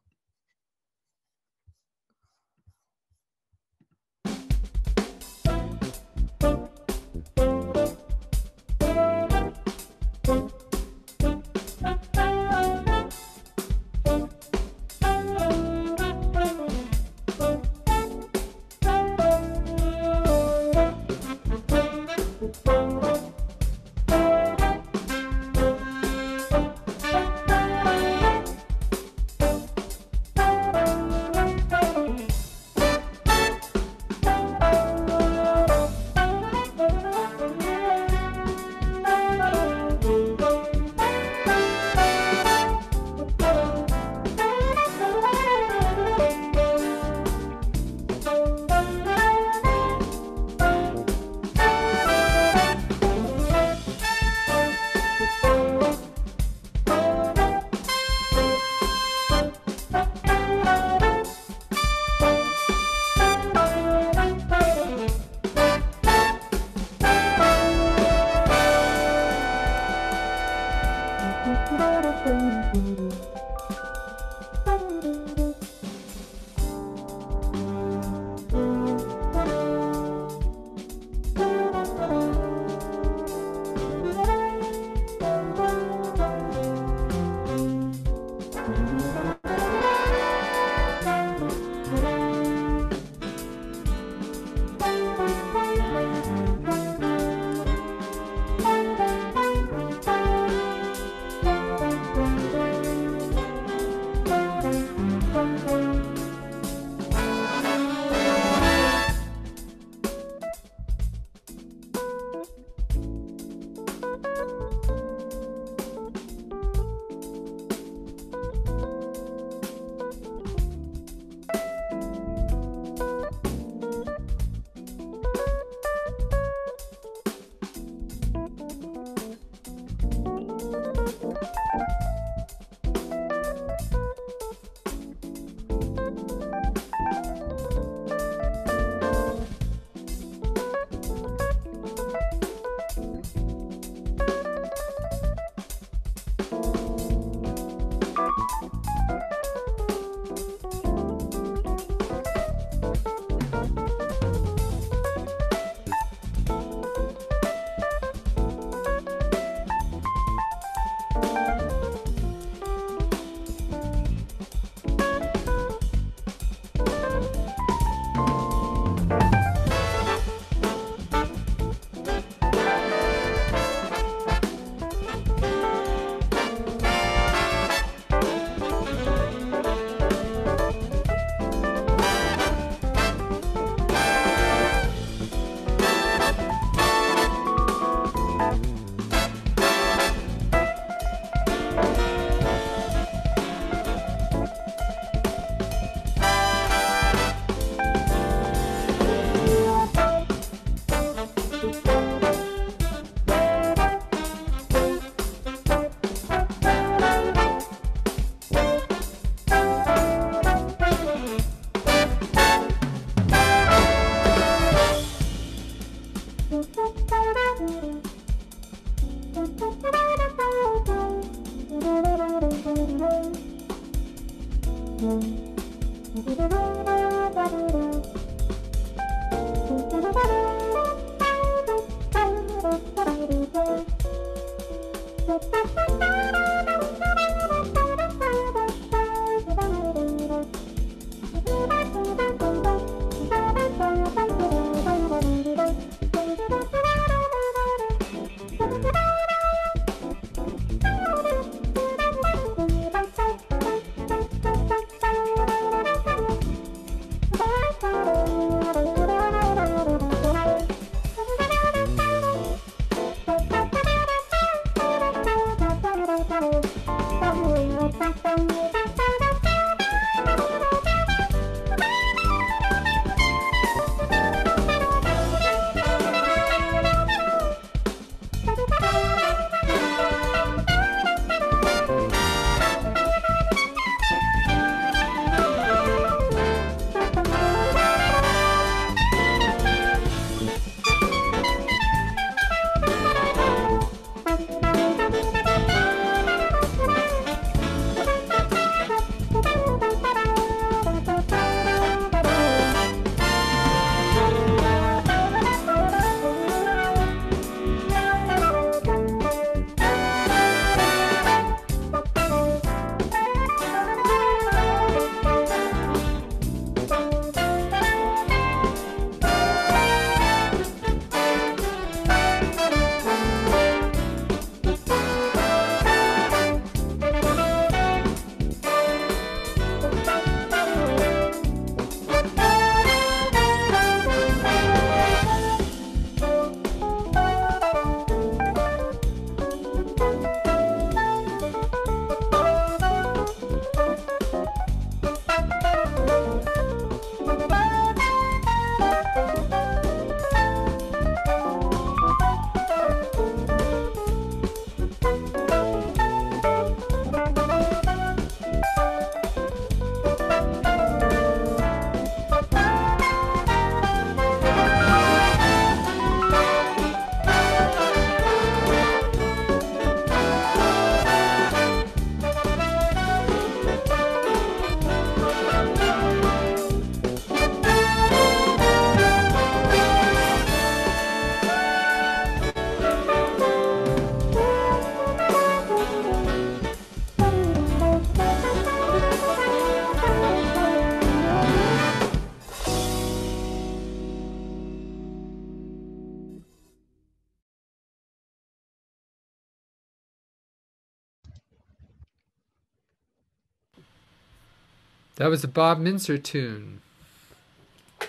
That was a Bob Mintzer tune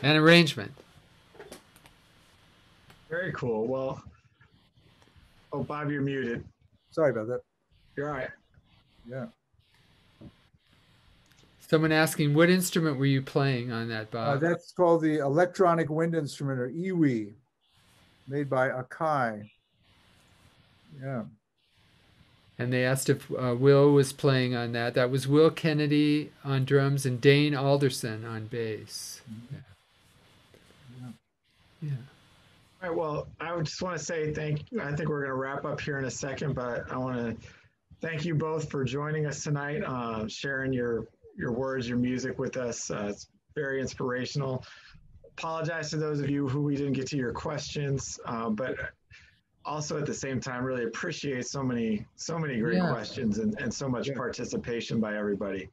and arrangement.
Very cool. Well, oh, Bob, you're muted.
Sorry about that.
You're all right.
Yeah.
Someone asking, what instrument were you playing on that, Bob?
That's called the electronic wind instrument, or iwi, made by Akai. Yeah.
And they asked if Will was playing on that. That was Will Kennedy on drums and Dane Alderson on bass.
Mm-hmm.
Yeah.
All right. Well, I would just want to say thank you. I think we're going to wrap up here in a second, but I want to thank you both for joining us tonight, sharing your words, your music with us. It's very inspirational. Apologize to those of you who we didn't get to your questions, but also at the same time, really appreciate so many great questions and so much participation by everybody.